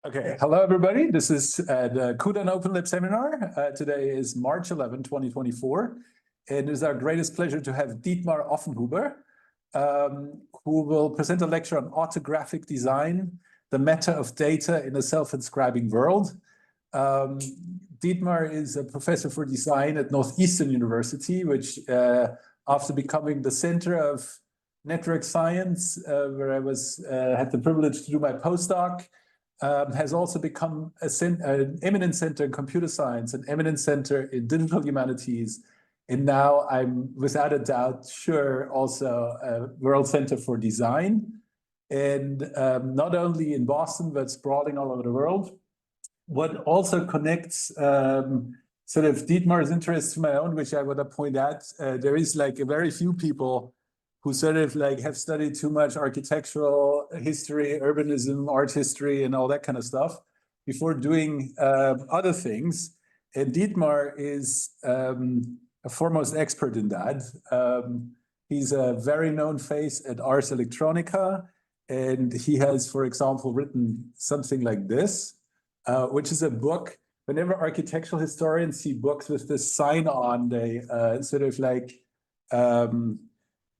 Okay, hello everybody. This is the CUDA and Open Lab seminar. Today is March 11, 2024, and it is our greatest pleasure to have Dietmar Offenhuber, who will present a lecture on autographic design, the meta of data in a self-inscribing world. Dietmar is a professor for design at Northeastern University, which after becoming the center of network science, where I had the privilege to do my postdoc, has also become an eminent center in computer science, an eminent center in digital humanities, and now I'm without a doubt sure also a world center for design, and not only in Boston but sprawling all over the world. What also connects sort of Dietmar's interest to my own, which I want to point out, there is like a very few people who sort of like have studied too much architectural history, urbanism, art history, and all that kind of stuff before doing other things. And Dietmar is a foremost expert in that. He's a very known face at Ars Electronica, and he has, for example, written something like this, which is a book. Whenever architectural historians see books with this sign on, they sort of like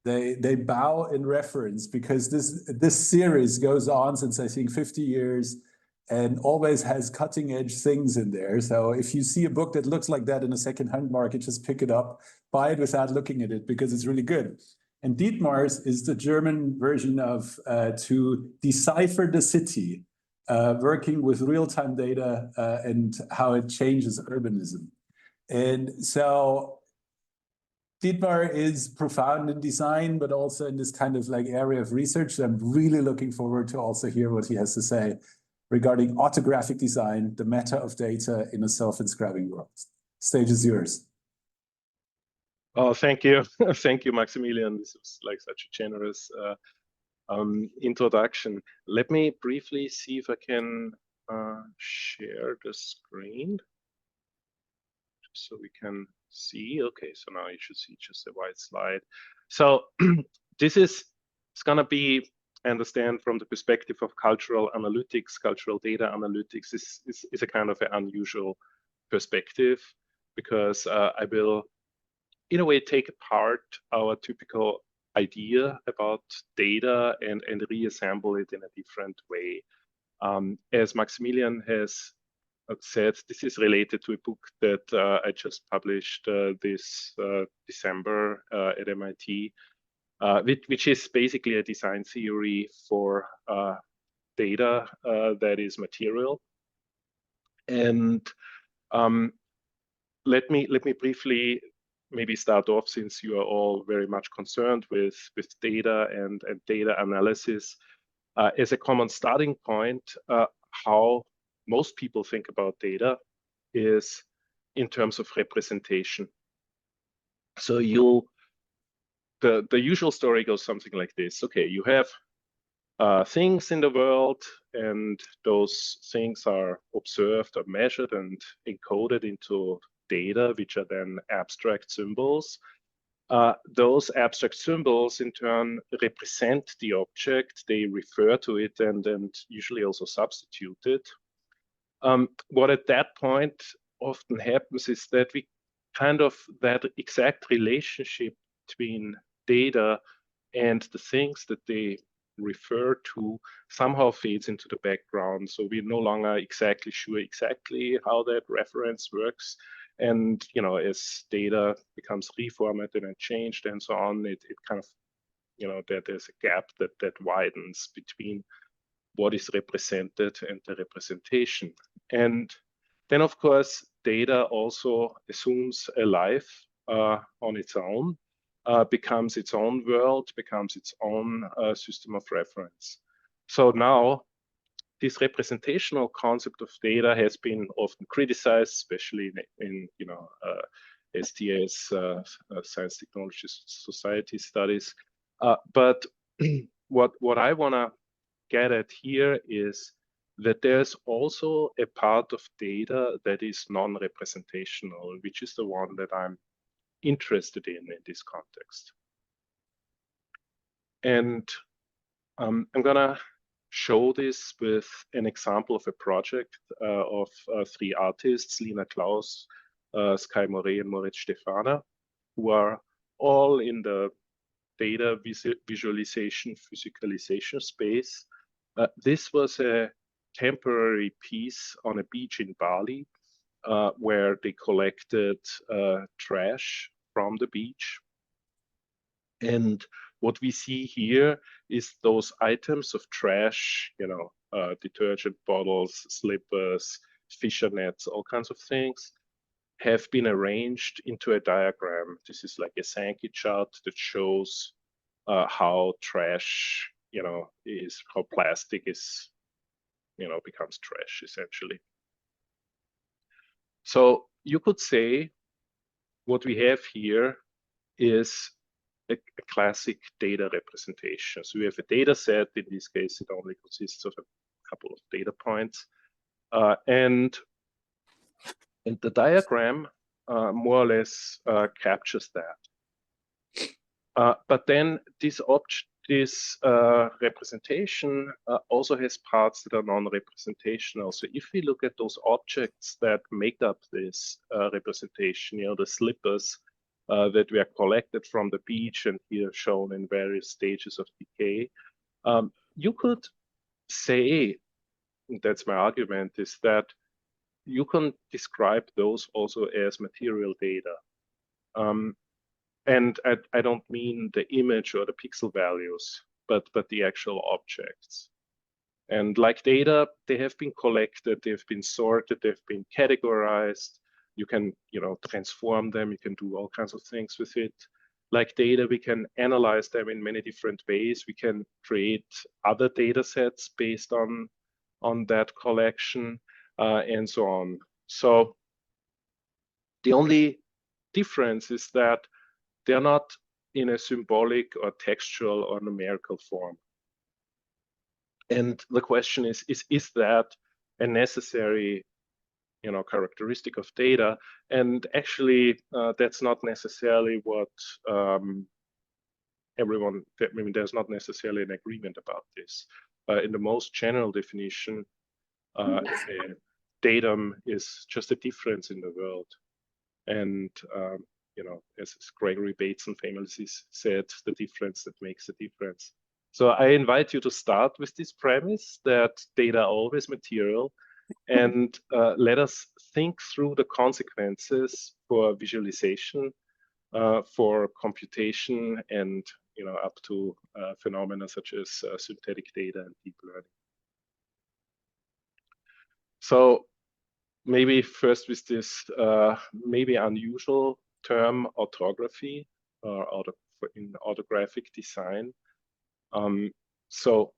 they bow in reference, because this series goes on since I think 50 years and always has cutting edge things in there. So if you see a book that looks like that in a secondhand market, just pick it up, buy it without looking at it, because it's really good. And Dietmar's is the German version of To Decipher the City, working with real-time data and how it changes urbanism. And so Dietmar is profound in design, but also in this kind of like area of research. So I'm really looking forward to also hear what he has to say regarding autographic design, the meta of data in a self-inscribing world. Stage is yours. Oh, thank you. Thank you, Maximilian. This was like such a generous introduction. Let me briefly see if I can share the screen just so we can see. Okay, so now you should see just a white slide. So this is, it's gonna be, I understand, from the perspective of cultural analytics, cultural data analytics. This is a kind of an unusual perspective, because I will, in a way, take apart our typical idea about data and reassemble it in a different way. As Maximilian has said, this is related to a book that I just published this December at MIT, which is basically a design theory for data that is material. And let me briefly maybe start off, since you are all very much concerned with data and data analysis, as a common starting point. How most people think about data is in terms of representation. So the usual story goes something like this. Okay, you have things in the world, and those things are observed or measured and encoded into data, which are then abstract symbols. Those abstract symbols in turn represent the object, they refer to it, and usually also substitute it. What at that point often happens is that we kind of, that exact relationship between data and the things that they refer to somehow fades into the background. So we're no longer exactly sure how that reference works. And, you know, as data becomes reformatted and changed and so on, it kind of, you know, there's a gap that widens between what is represented and the representation. And then, of course, data also assumes a life on its own, becomes its own world, becomes its own system of reference. So now, this representational concept of data has been often criticized, especially in you know, STS, Science Technology Society studies. But what I want to get at here is that there's also a part of data that is non-representational, which is the one that I'm interested in this context. And I'm gonna show this with an example of a project of 3 artists, Lina Klaus, Sky Moret, and Moritz Stefana, who are all in the data visualization, physicalization space. This was a temporary piece on a beach in Bali, where they collected trash from the beach. And what we see here is those items of trash, you know, detergent bottles, slippers, fisher nets, all kinds of things, have been arranged into a diagram. This is like a Sankey chart that shows how trash, you know, how plastic is, you know, becomes trash essentially. So you could say what we have here is a classic data representation. So we have a data set. In this case, it only consists of a couple of data points. And the diagram more or less captures that. But then this representation also has parts that are non-representational. So if we look at those objects that make up this representation, you know, the slippers that were collected from the beach and here shown in various stages of decay, you could say, that's my argument, is that you can describe those also as material data. And I don't mean the image or the pixel values, but the actual objects. And like data, they have been collected, they've been sorted, they've been categorized. You can, you know, transform them, you can do all kinds of things with it. Like data, we can analyze them in many different ways. We can create other data sets based on that collection, and so on. So the only difference is that they're not in a symbolic or textual or numerical form. And the question is that a necessary, you know, characteristic of data? And actually, that's not necessarily what everyone, I mean, there's not necessarily an agreement about this. In the most general definition, a datum is just a difference in the world. And you know, as Gregory Bateson famously said, the difference that makes a difference. So I invite you to start with this premise that data are always material, and let us think through the consequences for visualization, for computation, and, you know, up to phenomena such as synthetic data and deep learning. So maybe first with this maybe unusual term, autography, or in autographic design. So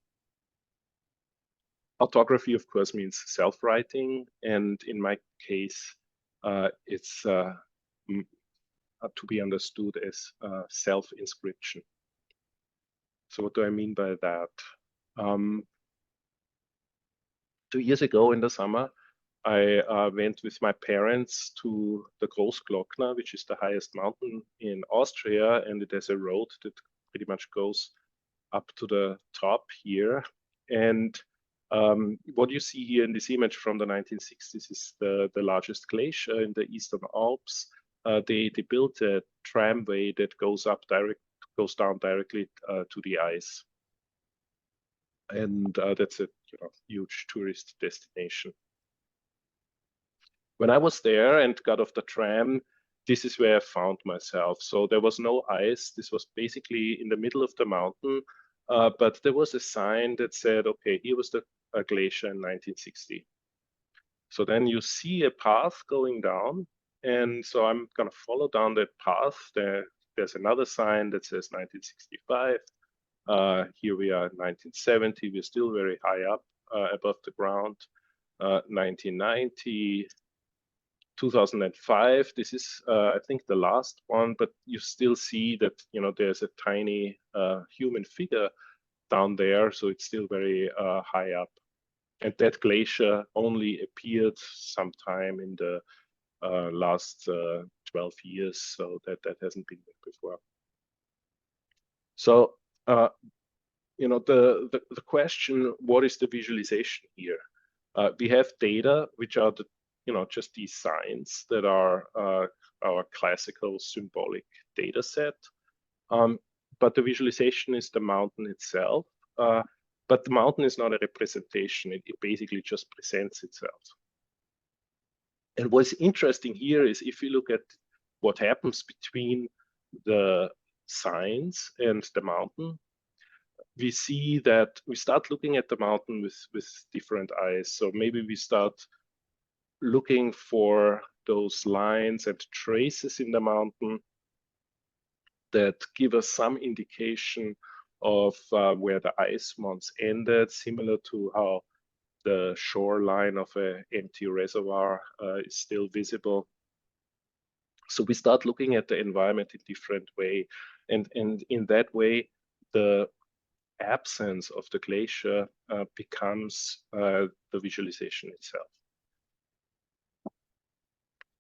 autography, of course, means self-writing, and in my case, it's to be understood as self-inscription. So what do I mean by that? 2 years ago in the summer, I went with my parents to the Großglockner, which is the highest mountain in Austria, and it has a road that pretty much goes up to the top here. And what you see here in this image from the 1960s is the largest glacier in the Eastern Alps. They built a tramway that goes down directly to the ice, and that's a huge tourist destination. When I was there and got off the tram, this is where I found myself. So there was no ice. This was basically in the middle of the mountain, but there was a sign that said, okay, here was the glacier in 1960. So then you see a path going down, and so I'm gonna follow down that path. There's another sign that says 1965. Here we are in 1970. We're still very high up above the ground. 1990. 2005, this is I think the last one, but you still see that, you know, there's a tiny human figure down there, so it's still very high up. And that glacier only appeared sometime in the last 12 years, so that hasn't been there before. So the question, what is the visualization here? We have data, which are just these signs that are our classical symbolic data set. But the visualization is the mountain itself. But the mountain is not a representation. It basically just presents itself. And what's interesting here is if you look at what happens between the signs and the mountain, we see that we start looking at the mountain with different eyes. So maybe we start looking for those lines and traces in the mountain that give us some indication of where the ice once ended, similar to how the shoreline of an empty reservoir is still visible. So we start looking at the environment in different way. And in that way, the absence of the glacier becomes the visualization itself.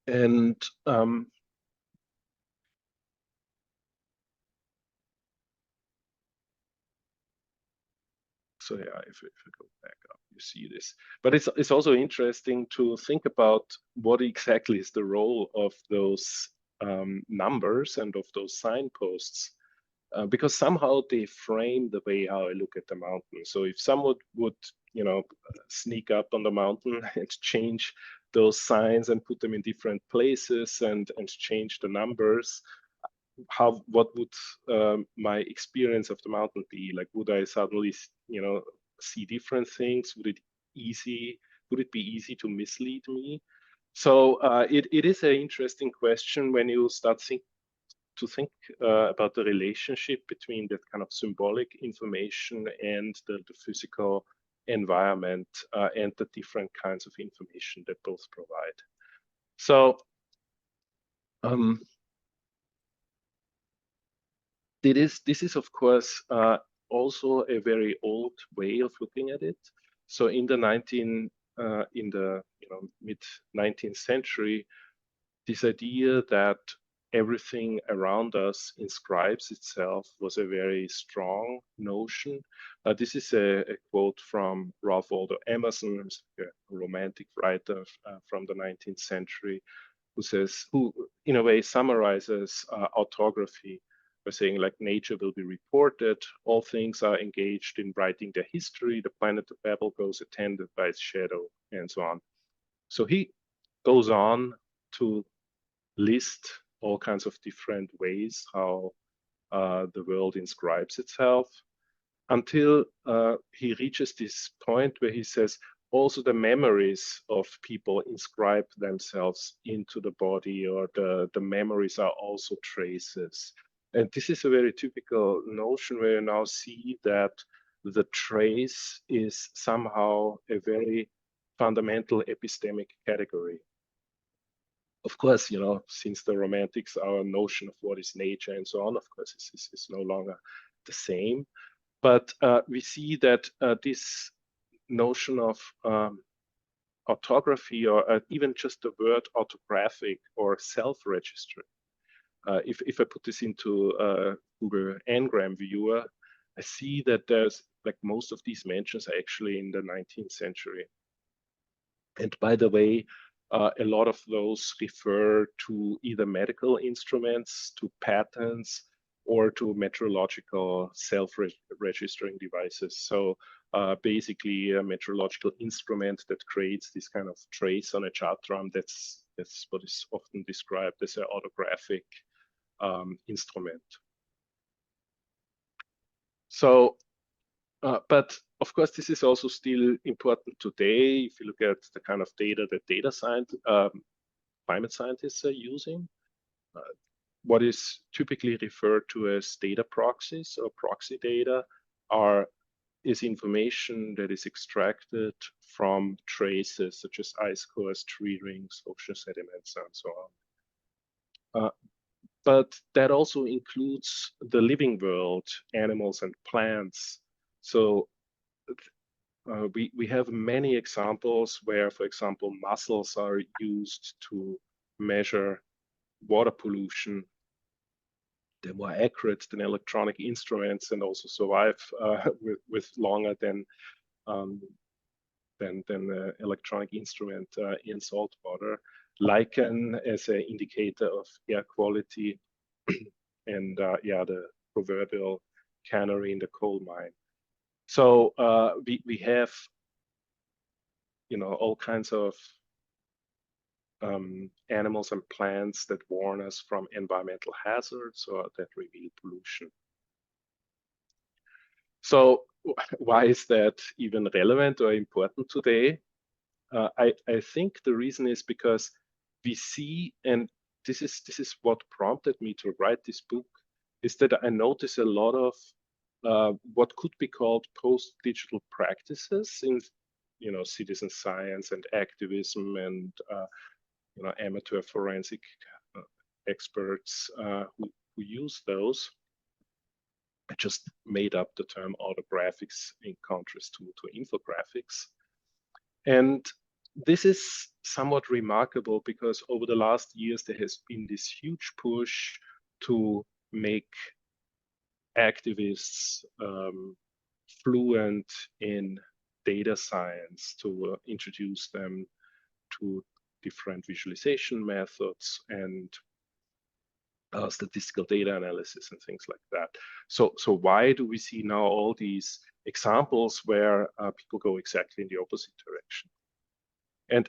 And so yeah, if we go back up, you see this. But it's also interesting to think about what exactly is the role of those numbers and of those signposts. Because somehow they frame the way how I look at the mountain. So if someone would, sneak up on the mountain and change those signs and put them in different places and change the numbers, what would my experience of the mountain be? Like, would I suddenly, see different things? Would it be easy to mislead me? So it is an interesting question when you start to think about the relationship between that kind of symbolic information and the physical environment and the different kinds of information that both provide. So this is of course also a very old way of looking at it. So in the mid 19th century, this idea that everything around us inscribes itself was a very strong notion. This is a quote from Ralph Waldo Emerson, a romantic writer from the 19th century, who in a way summarizes autography by saying, like, nature will be reported, all things are engaged in writing their history, the planet of Babel goes attended by its shadow, and so on. So he goes on to list all kinds of different ways how the world inscribes itself, until he reaches this point where he says also the memories of people inscribe themselves into the body, or the memories are also traces. And this is a very typical notion where you now see that the trace is somehow a very fundamental epistemic category. Of course, since the Romantics, our notion of what is nature and so on, of course, is no longer the same. But we see that this notion of autography, or even just the word autographic or self-registering, if I put this into Google Ngram viewer, I see that there's, like, most of these mentions are actually in the 19th century. And by the way, a lot of those refer to either medical instruments, to patents, or to meteorological self-registering devices. So basically a meteorological instrument that creates this kind of trace on a chart drum, that's what is often described as an autographic instrument. So, but of course, this is also still important today. If you look at the kind of data that climate scientists are using, what is typically referred to as data proxies or proxy data is information that is extracted from traces such as ice cores, tree rings, ocean sediments, and so on. But that also includes the living world, animals and plants. So we have many examples where, for example, mussels are used to measure water pollution. they're more accurate than electronic instruments and also survive with longer than electronic instrument in salt water. Lichen as an indicator of air quality, and yeah, the proverbial canary in the coal mine. So we have, you know, all kinds of animals and plants that warn us from environmental hazards or that reveal pollution. So why is that even relevant or important today? I think the reason is because we see, and this is what prompted me to write this book, is that I notice a lot of what could be called post-digital practices in, you know, citizen science and activism and you know, amateur forensic experts who use those. I just made up the term autographics in contrast to infographics. And this is somewhat remarkable because over the last years, there has been this huge push to make activists fluent in data science, to introduce them to different visualization methods and statistical data analysis and things like that. So why do we see now all these examples where people go exactly in the opposite direction?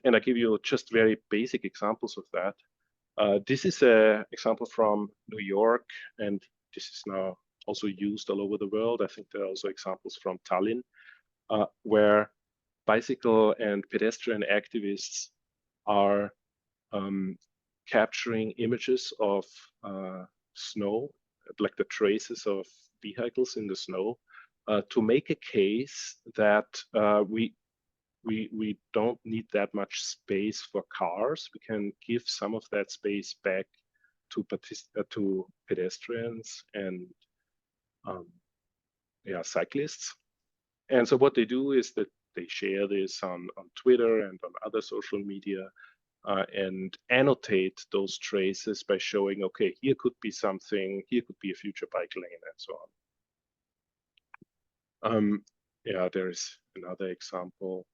And I give you just very basic examples of that. This is an example from New York, and this is now also used all over the world. I think there are also examples from Tallinn, where bicycle and pedestrian activists are capturing images of snow, like the traces of vehicles in the snow, to make a case that we don't need that much space for cars. We can give some of that space back to pedestrians and yeah, cyclists. And so what they do is that they share this on Twitter and on other social media, and annotate those traces by showing, okay, here could be something, here could be a future bike lane, and so on. Yeah, there's another example.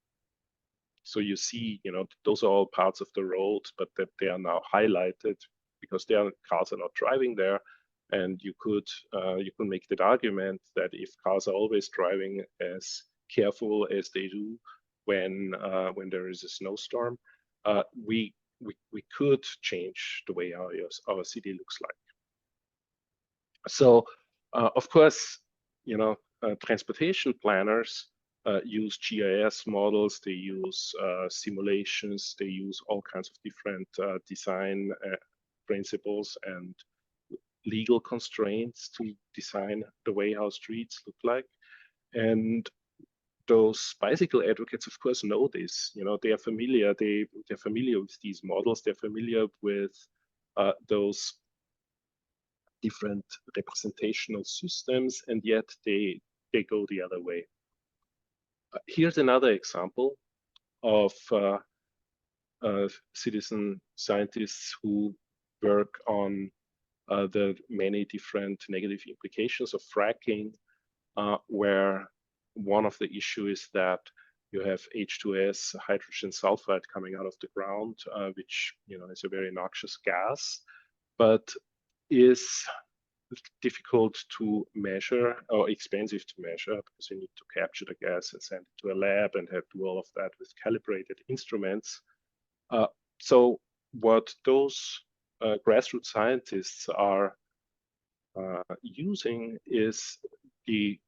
So you see, you know, those are all parts of the road, but that they are now highlighted because cars are not driving there. And you could make that argument that if cars are always driving as careful as they do when there is a snowstorm, we could change the way our city looks like. So, of course, you know, transportation planners use GIS models, they use simulations, they use all kinds of different design principles and legal constraints to design the way how streets look like. And those bicycle advocates, of course, know this. You know, they are familiar. They're familiar with these models. They're familiar with those different representational systems, and yet they go the other way. Here's another example of citizen scientists who work on the many different negative implications of fracking, where one of the issues is that you have H2S, hydrogen sulfide, coming out of the ground, which, you know, is a very noxious gas, but is difficult to measure or expensive to measure because you need to capture the gas and send it to a lab and have to do all of that with calibrated instruments. So what those grassroots scientists are using is the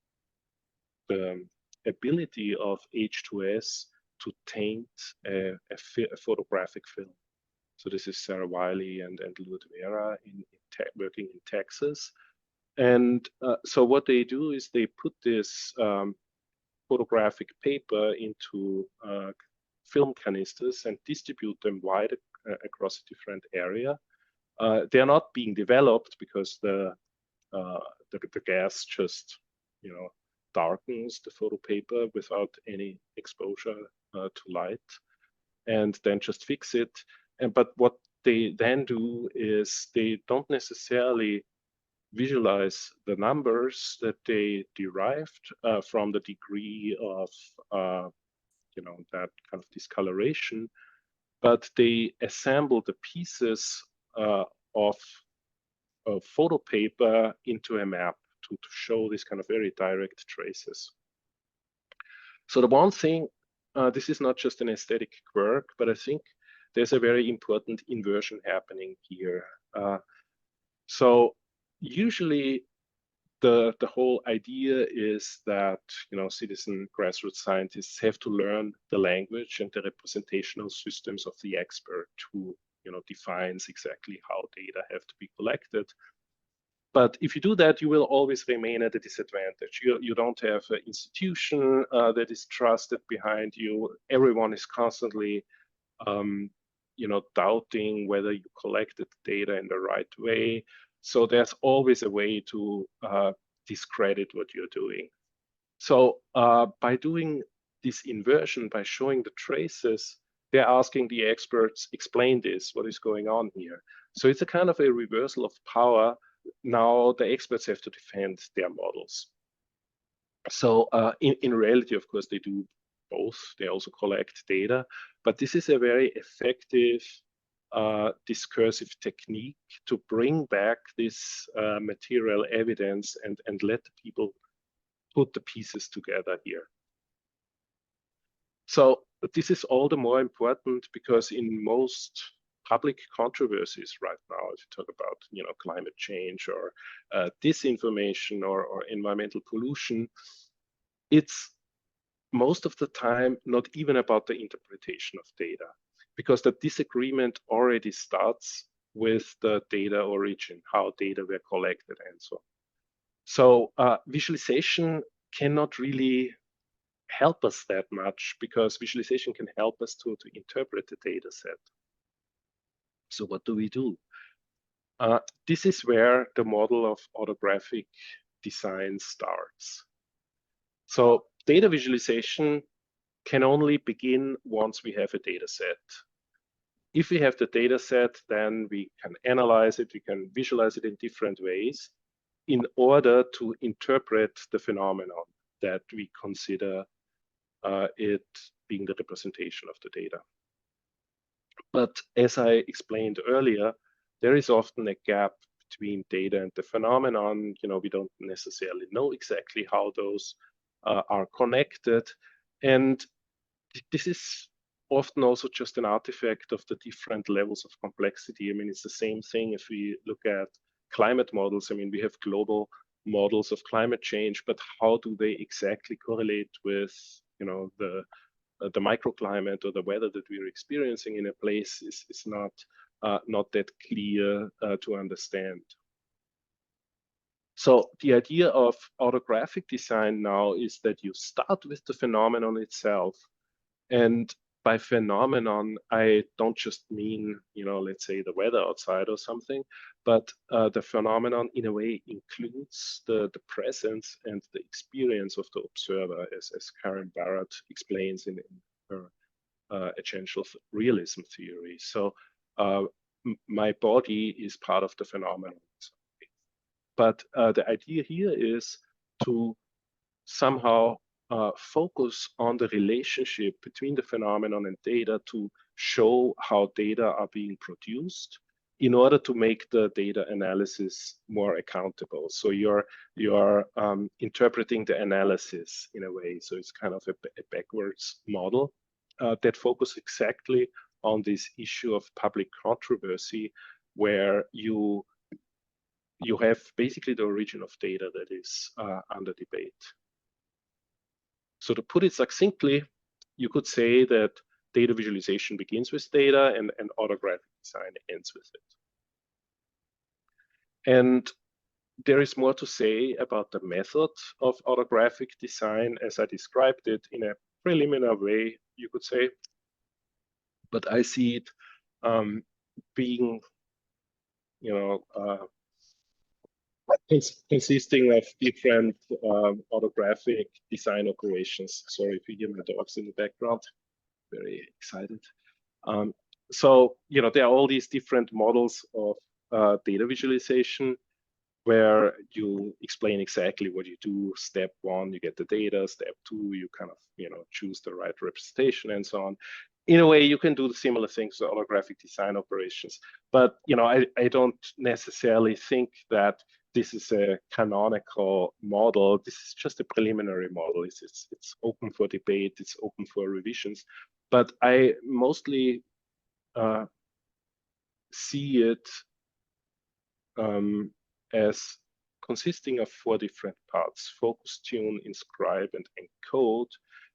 ability of H2S to taint a photographic film. So this is Sarah Wiley and Lou Vera working in Texas. And so what they do is they put this photographic paper into film canisters and distribute them wide across a different area. They're not being developed because the gas just, you know, darkens the photo paper without any exposure to light, and then just fix it. But what they then do is they don't necessarily visualize the numbers that they derived from the degree of that kind of discoloration, but they assemble the pieces of photo paper into a map to show this kind of very direct traces. So the one thing, this is not just an aesthetic quirk, but I think there's a very important inversion happening here. So usually the whole idea is that citizen grassroots scientists have to learn the language and the representational systems of the expert who defines exactly how data have to be collected. But if you do that, you will always remain at a disadvantage. You don't have an institution that is trusted behind you. Everyone is constantly doubting whether you collected data in the right way. So there's always a way to discredit what you're doing. So by doing this inversion, by showing the traces, they're asking the experts, explain this, what is going on here? So it's a kind of a reversal of power. Now the experts have to defend their models. So in reality, of course, they do both. They also collect data, but this is a very effective discursive technique to bring back this material evidence and let the people put the pieces together here. So this is all the more important because in most public controversies right now, if you talk about climate change or disinformation or environmental pollution, it's most of the time not even about the interpretation of data, because the disagreement already starts with the data origin, how data were collected and so on. So visualization cannot really help us that much because visualization can help us to interpret the data set. So what do we do? This is where the model of autographic design starts. So data visualization can only begin once we have a data set. If we have the data set, then we can analyze it, we can visualize it in different ways in order to interpret the phenomenon that we consider it being the representation of the data. But as I explained earlier, there is often a gap between data and the phenomenon. We don't necessarily know exactly how those are connected. And this is often also just an artifact of the different levels of complexity. I mean, it's the same thing if we look at climate models. I mean, we have global models of climate change, but how do they exactly correlate with, the microclimate or the weather that we're experiencing in a place is not that clear to understand. So the idea of autographic design now is that you start with the phenomenon itself. And by phenomenon, I don't just mean, let's say the weather outside or something, but the phenomenon in a way includes the presence and the experience of the observer, as Karen Barrett explains in her essential realism theory. So my body is part of the phenomenon. But the idea here is to somehow focus on the relationship between the phenomenon and data to show how data are being produced in order to make the data analysis more accountable. So you're interpreting the analysis in a way. So it's kind of a backwards model that focuses exactly on this issue of public controversy, where you have basically the origin of data that is under debate. So to put it succinctly, you could say that data visualization begins with data and autographic design ends with it. And there is more to say about the method of autographic design as I described it in a preliminary way, you could say. But I see it being, consisting of different autographic design operations. Sorry if you hear my dogs in the background, very excited. So, there are all these different models of data visualization. where you explain exactly what you do. Step 1, you get the data. Step 2, you kind of, choose the right representation and so on. In a way, you can do the similar things to holographic design operations. But, I don't necessarily think that this is a canonical model. This is just a preliminary model. It's open for debate. It's open for revisions. But I mostly see it as consisting of 4 different parts: focus, tune, inscribe, and encode.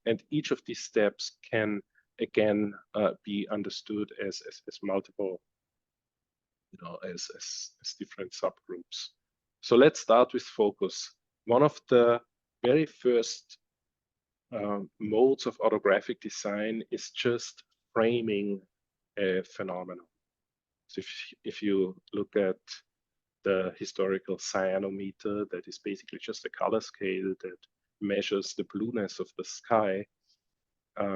And each of these steps can, again, be understood as multiple, as different subgroups. So let's start with focus. One of the very first modes of autographic design is just framing a phenomenon. So if you look at the historical cyanometer, that is basically just a color scale that measures the blueness of the sky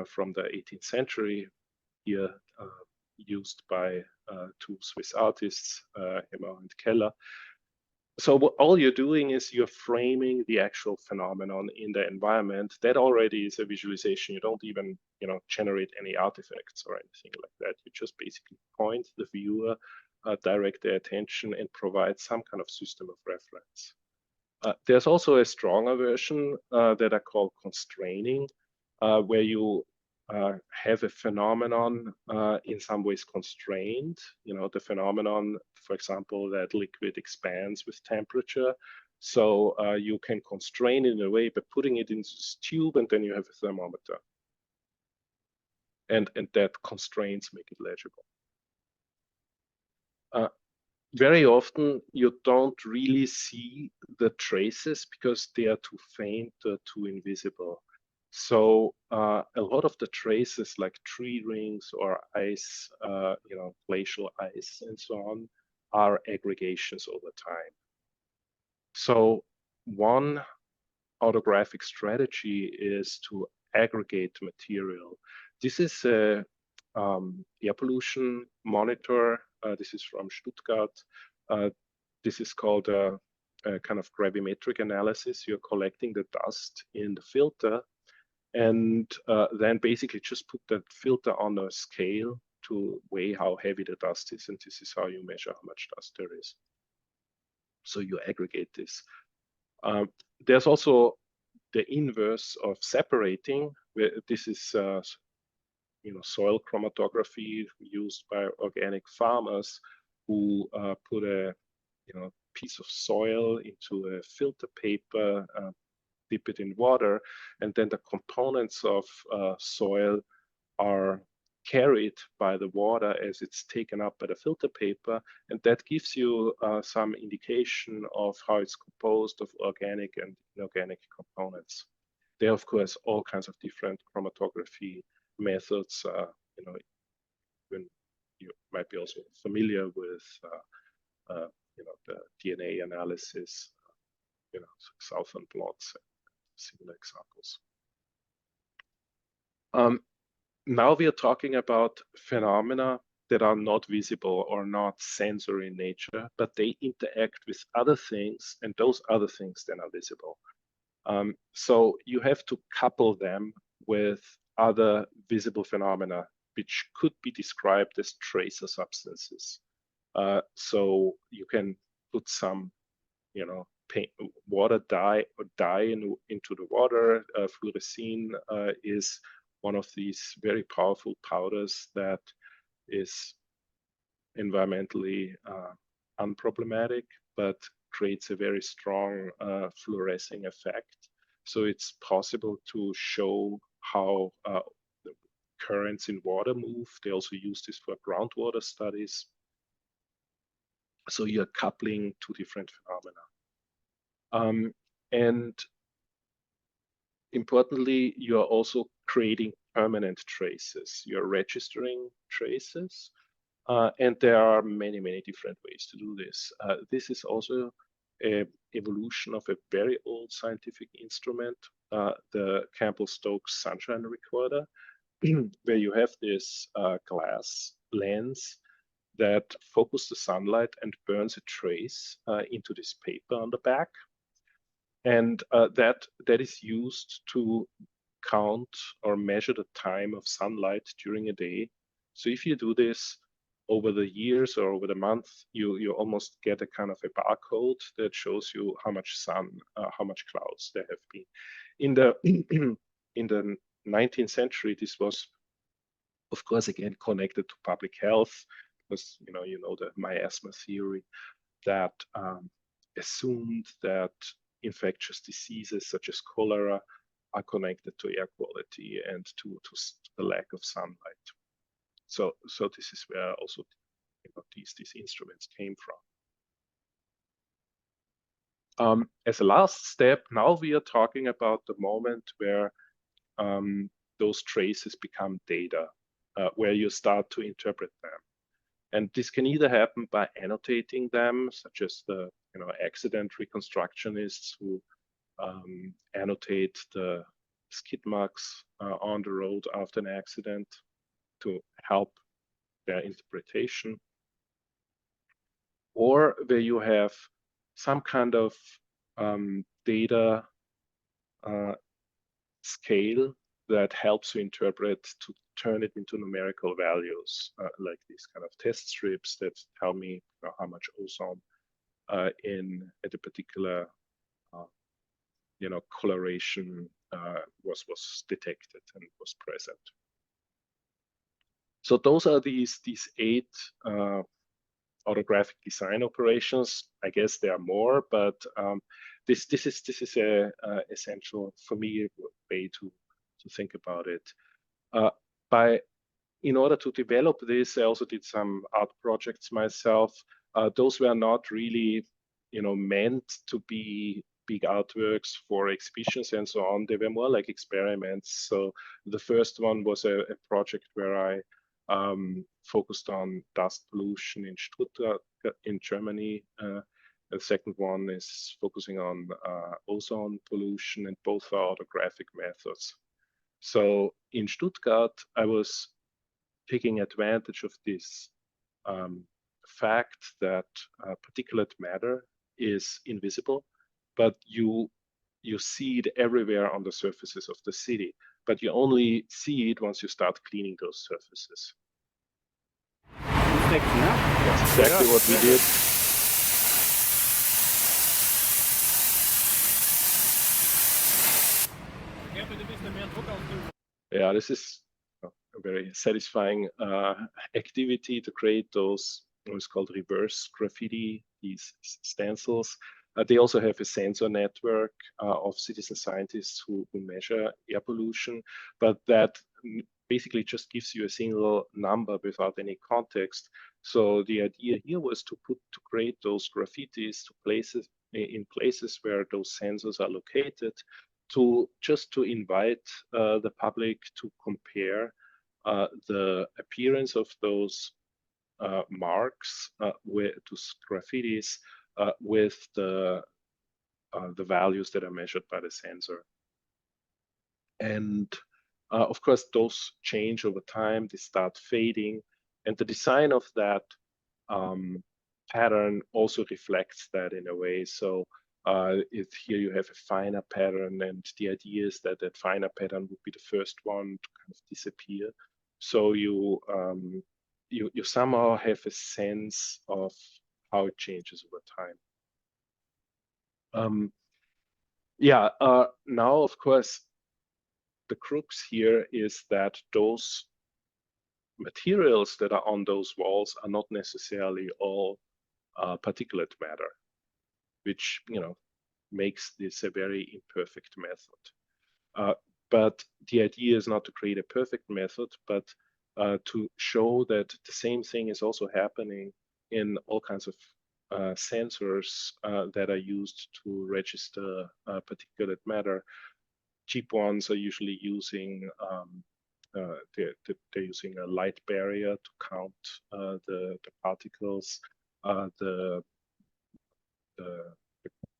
from the 18th century, here used by 2 Swiss artists, Hemmer and Keller. So all you're doing is you're framing the actual phenomenon in the environment. That already is a visualization. You don't even, generate any artifacts or anything like that. You just basically point the viewer, direct their attention, and provide some kind of system of reference. There's also a stronger version that I call constraining, where you have a phenomenon in some ways constrained. The phenomenon, for example, that liquid expands with temperature. So you can constrain it in a way by putting it into this tube, and then you have a thermometer. And that constraints make it legible. Very often you don't really see the traces because they are too faint or too invisible. So a lot of the traces, like tree rings or ice, glacial ice and so on, are aggregations over time. So one autographic strategy is to aggregate material. This is a air pollution monitor. This is from Stuttgart. This is called a kind of gravimetric analysis. You're collecting the dust in the filter, and then basically just put that filter on a scale to weigh how heavy the dust is, and this is how you measure how much dust there is. So you aggregate this. There's also the inverse of separating. This is soil chromatography used by organic farmers who put a piece of soil into a filter paper, dip it in water, and then the components of soil are carried by the water as it's taken up by the filter paper, and that gives you some indication of how it's composed of organic and inorganic components. There are, of course, all kinds of different chromatography methods. When you might be also familiar with the DNA analysis, Southern blots, and similar examples. Now we are talking about phenomena that are not visible or not sensory in nature, but they interact with other things, and those other things then are visible. So you have to couple them with other visible phenomena, which could be described as tracer substances. So you can put some, water dye into the water. Fluorescein is one of these very powerful powders that is environmentally unproblematic, but creates a very strong fluorescing effect. So it's possible to show how the currents in water move. They also use this for groundwater studies. So you're coupling 2 different phenomena. And importantly, you're also creating permanent traces. You're registering traces. And there are many, many different ways to do this. This is also an evolution of a very old scientific instrument, the Campbell-Stokes sunshine recorder, where you have this glass lens that focus the sunlight and burns a trace into this paper on the back. And that is used to count or measure the time of sunlight during a day. So if you do this over the years or over the month, you almost get a kind of a barcode that shows you how much sun, how much clouds there have been. In the in the 19th century, this was, of course, again connected to public health, because you know the miasma theory that assumed that infectious diseases such as cholera are connected to air quality and to the lack of sunlight. So this is where also these instruments came from. As a last step, now we are talking about the moment where those traces become data, where you start to interpret them. And this can either happen by annotating them, such as the accident reconstructionists who annotate the skid marks on the road after an accident to help their interpretation, or where you have some kind of data scale that helps you interpret to turn it into numerical values, like these kind of test strips that tell me how much ozone at a particular coloration was detected and was present. So those are these 8 autographic design operations. I guess there are more, but this is a essential for me way to think about it. In order to develop this, I also did some art projects myself. Those were not really meant to be big artworks for exhibitions and so on. They were more like experiments. So the first one was a project where I focused on dust pollution in Stuttgart in Germany. The second one is focusing on ozone pollution, and both are autographic methods. So in Stuttgart, I was taking advantage of this fact that particulate matter is invisible, but you see it everywhere on the surfaces of the city, but you only see it once you start cleaning those surfaces. That's exactly what we did. Yeah, this is a very satisfying activity to create those what's called reverse graffiti, these stencils. They also have a sensor network of citizen scientists who measure air pollution, but that basically just gives you a single number without any context. So the idea here was to create those graffitis in places where those sensors are located, to invite the public to compare the appearance of those marks to graffitis with the values that are measured by the sensor. And of course, those change over time, they start fading, and the design of that pattern also reflects that in a way. So here you have a finer pattern, and the idea is that that finer pattern would be the first one to kind of disappear. So you somehow have a sense of how it changes over time. Now, of course, the crux here is that those materials that are on those walls are not necessarily all particulate matter, which makes this a very imperfect method. But the idea is not to create a perfect method, but to show that the same thing is also happening in all kinds of sensors that are used to register particulate matter. Cheap ones are usually using they're using a light barrier to count the particles. The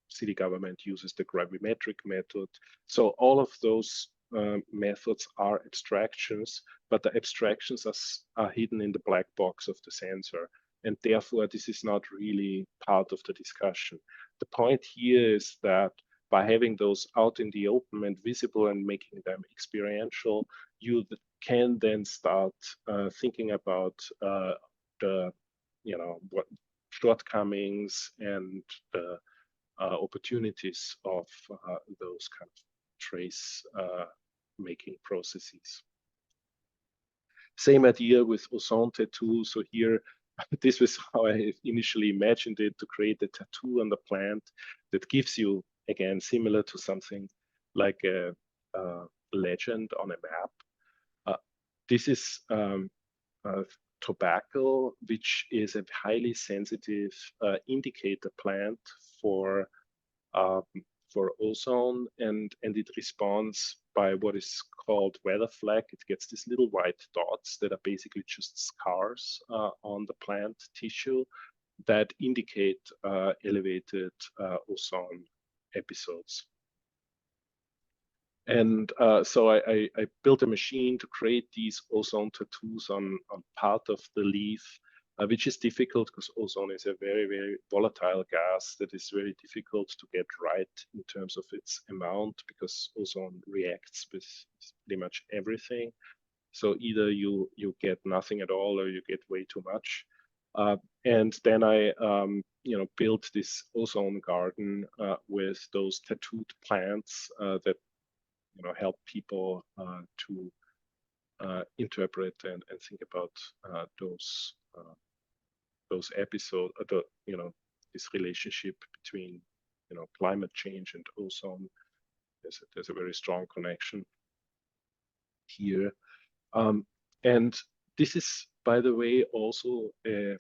city government uses the gravimetric method. So all of those methods are abstractions, but the abstractions are hidden in the black box of the sensor. and therefore this is not really part of the discussion. The point here is that by having those out in the open and visible and making them experiential, you can then start thinking about the what shortcomings and the opportunities of those kind of trace making processes. Same idea with ozone tattoo. So here, this was how I initially imagined it, to create a tattoo on the plant that gives you, again, similar to something like a legend on a map. This is tobacco, which is a highly sensitive indicator plant for ozone, and it responds by what is called weather flag. It gets these little white dots that are basically just scars on the plant tissue that indicate elevated ozone episodes. And so I built a machine to create these ozone tattoos on part of the leaf, which is difficult because ozone is a very, very volatile gas that is very difficult to get right in terms of its amount, because ozone reacts with pretty much everything. So either you get nothing at all or you get way too much. And then I built this ozone garden with those tattooed plants that help people to interpret and think about those episodes, this relationship between climate change and ozone. There's a very strong connection here, and this is, by the way, also a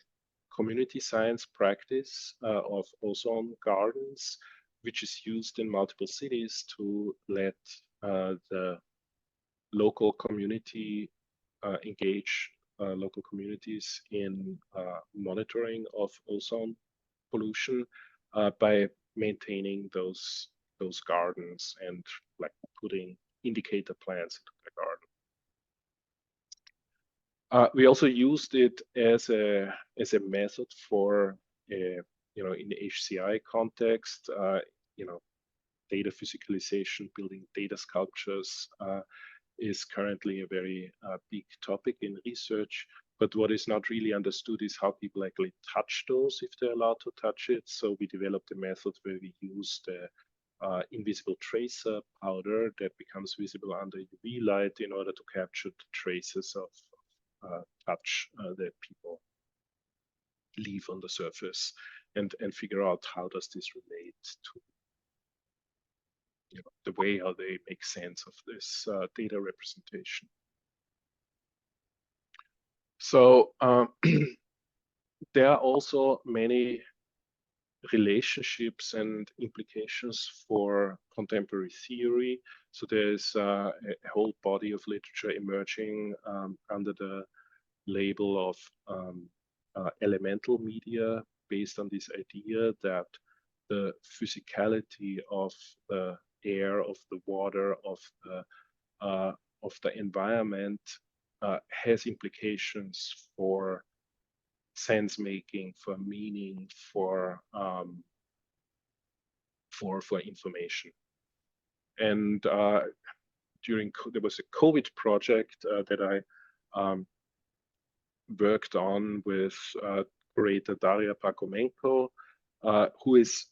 community science practice of ozone gardens, which is used in multiple cities to let the local community engage local communities in monitoring of ozone pollution by maintaining those gardens and like putting indicator plants into the garden. We also used it as a method for in the HCI context, data physicalization, building data sculptures is currently a very big topic in research. But what is not really understood is how people actually touch those, if they're allowed to touch it. So we developed a method where we use the invisible tracer powder that becomes visible under UV light in order to capture the traces of touch that people leave on the surface, and figure out how does this relate to the way how they make sense of this data representation. So there are also many relationships and implications for contemporary theory. So there's a whole body of literature emerging under the label of elemental media, based on this idea that the physicality of the air, of the water, of the environment has implications for sense making, for meaning, for information. And there was a COVID project that I worked on with curator Daria Pakomenko, who is,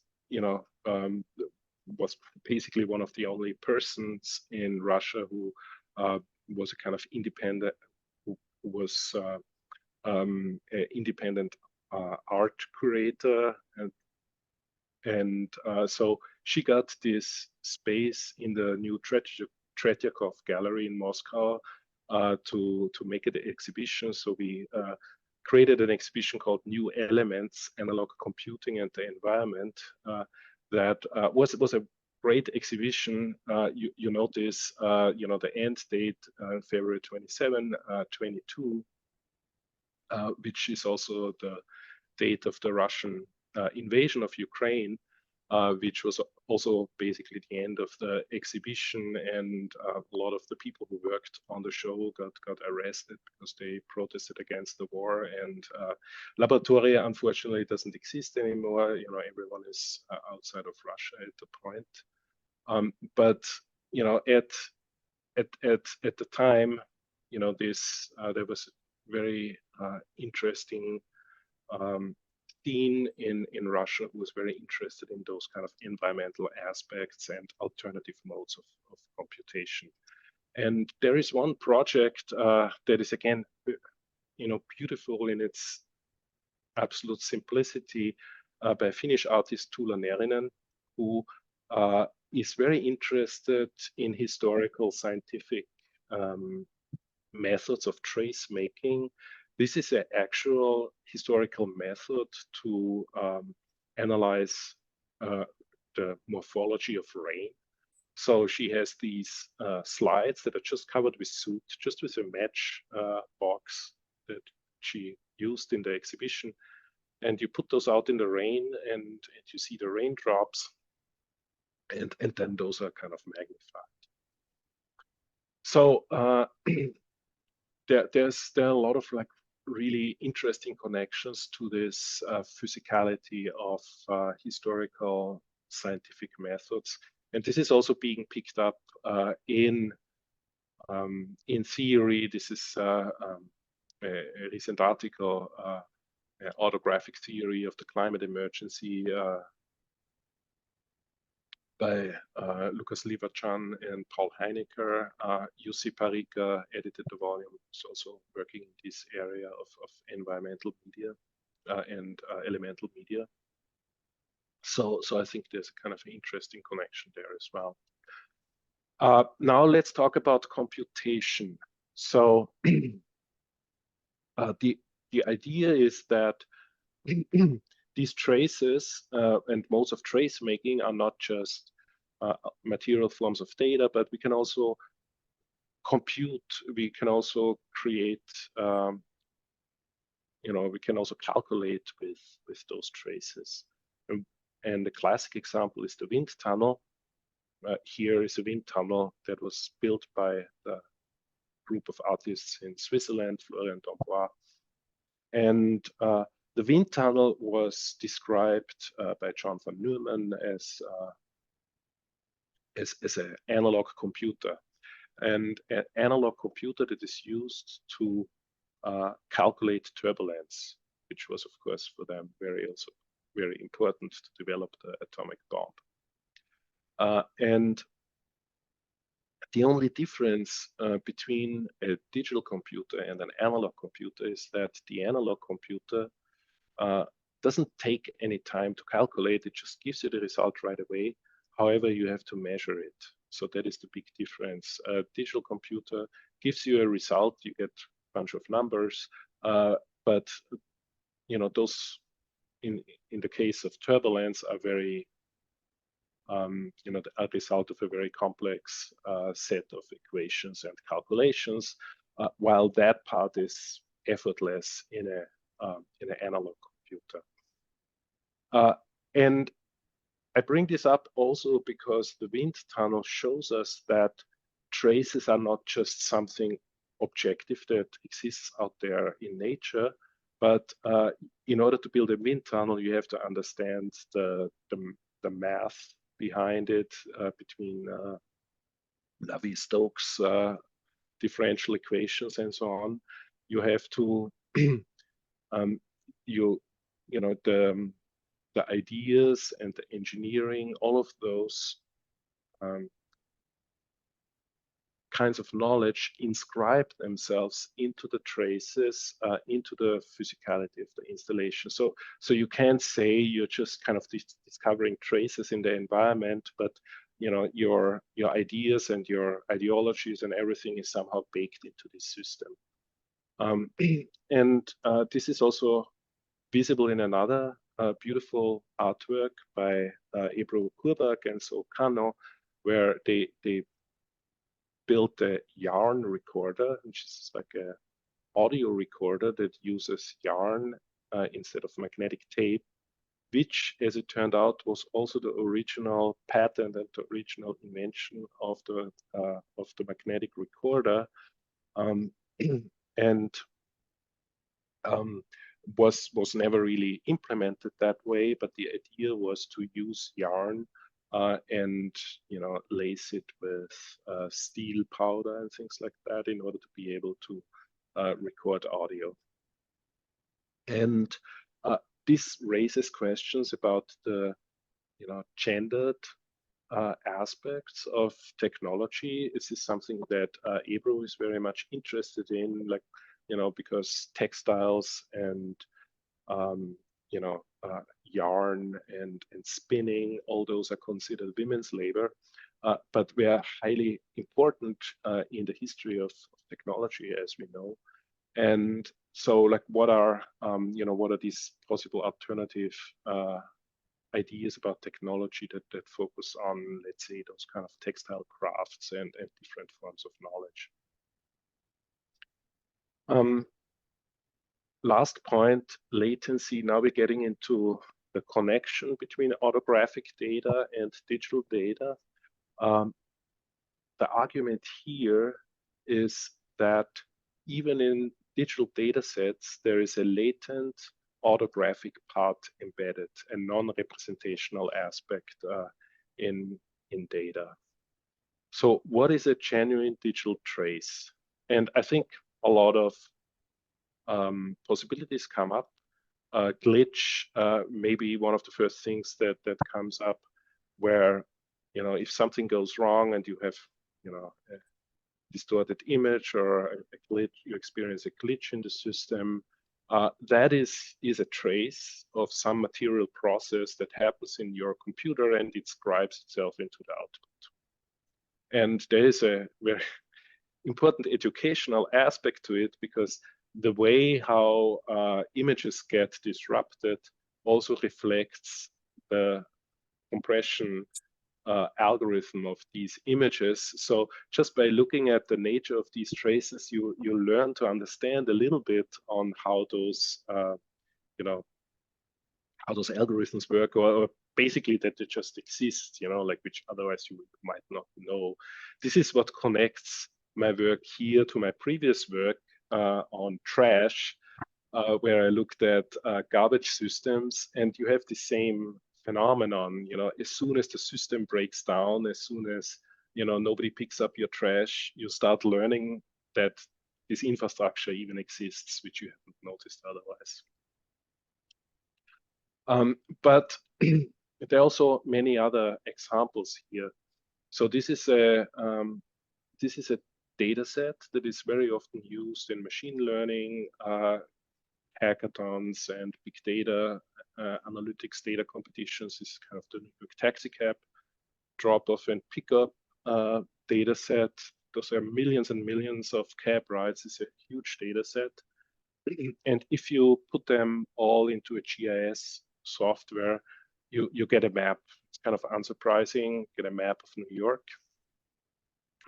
was basically one of the only persons in Russia who was a kind of independent, who was an independent art curator, and so she got this space in the new Tretyakov Gallery in Moscow to make it an exhibition. So we created an exhibition called New Elements, Analog Computing and the Environment, that was a great exhibition. You notice, the end date, February 27, 22, which is also the date of the Russian invasion of Ukraine. which was also basically the end of the exhibition, and a lot of the people who worked on the show got arrested because they protested against the war. And Laboratoria, unfortunately, doesn't exist anymore. You know, everyone is outside of Russia at the point. But you know, at the time, you know, there was very interesting scene in Russia who was very interested in those kind of environmental aspects and alternative modes of computation. And there is one project that is, again, you know, beautiful in its absolute simplicity, by a Finnish artist, Tuula Nerinen, who is very interested in historical scientific methods of trace making. This is an actual historical method to analyze the morphology of rain. So she has these slides that are just covered with soot, just with a match box that she used in the exhibition. And you put those out in the rain, and you see the raindrops, and then those are kind of magnified. So there are a lot of like really interesting connections to this physicality of historical scientific methods, and this is also being picked up in theory. This is a recent article, Autographic Theory of the Climate Emergency, by Lucas Liverchan and Paul Heinecker. Jussi Parikka edited the volume. He's also working in this area of environmental media and elemental media. So I think there's a kind of interesting connection there as well. Now let's talk about computation. So the idea is that these traces and modes of trace making are not just material forms of data, but we can also compute, we can also create, you know, we can also calculate with those traces. And the classic example is the wind tunnel. Here is a wind tunnel that was built by the group of artists in Switzerland, Florian Dombois. And the wind tunnel was described by John van Neumann as an analog computer, and an analog computer that is used to calculate turbulence, which was, of course, for them very important to develop the atomic bomb. And the only difference between a digital computer and an analog computer is that the analog computer doesn't take any time to calculate. It just gives you the result right away. However, you have to measure it. So that is the big difference. A digital computer gives you a result. You get a bunch of numbers, but you know, those in the case of turbulence are very you know, a result of a very complex set of equations and calculations, while that part is effortless in an analog computer. And I bring this up also because the wind tunnel shows us that traces are not just something objective that exists out there in nature, but in order to build a wind tunnel, you have to understand the math behind it, between Navier-Stokes differential equations and so on. You have to you know, the ideas and the engineering, all of those kinds of knowledge inscribe themselves into the traces, into the physicality of the installation. So you can't say you're just kind of discovering traces in the environment, but you know, your ideas and your ideologies and everything is somehow baked into this system. And this is also visible in another beautiful artwork by Ebru Kurbak and So Kano, where they built a yarn recorder, which is like an audio recorder that uses yarn instead of magnetic tape. which, as it turned out, was also the original patent and the original invention of the magnetic recorder, and was never really implemented that way. But the idea was to use yarn and lace it with steel powder and things like that in order to be able to record audio. And this raises questions about the gendered aspects of technology. This is something that Ebro is very much interested in, like, because textiles and yarn and spinning, all those are considered women's labor, but they are highly important in the history of technology, as we know. And so, like, what are these possible alternative ideas about technology that focus on, let's say, those kind of textile crafts and different forms of knowledge. Last point, latency. Now we're getting into the connection between autographic data and digital data. The argument here is that even in digital data sets, there is a latent autographic part embedded, a non-representational aspect in data. So what is a genuine digital trace? And I think a lot of possibilities come up. Glitch maybe one of the first things that comes up, where if something goes wrong and you have a distorted image or a glitch, you experience a glitch in the system, that is a trace of some material process that happens in your computer, and it scribes itself into the output. And there is a very important educational aspect to it, because the way how images get disrupted also reflects the compression algorithm of these images. So just by looking at the nature of these traces, you learn to understand a little bit on how those how those algorithms work, or basically that they just exist, like, which otherwise you might not know. This is what connects my work here to my previous work on trash, where I looked at garbage systems, and you have the same phenomenon. As soon as the system breaks down, as soon as nobody picks up your trash, you start learning that this infrastructure even exists, which you haven't noticed otherwise. But there are also many other examples here. So this is a data set that is very often used in machine learning, hackathons, and big data analytics data competitions. This is kind of the New York taxi cab drop-off and pickup data set. Those are millions and millions of cab rides. It's a huge data set. And if you put them all into a GIS software, you get a map. It's kind of unsurprising, get a map of New York.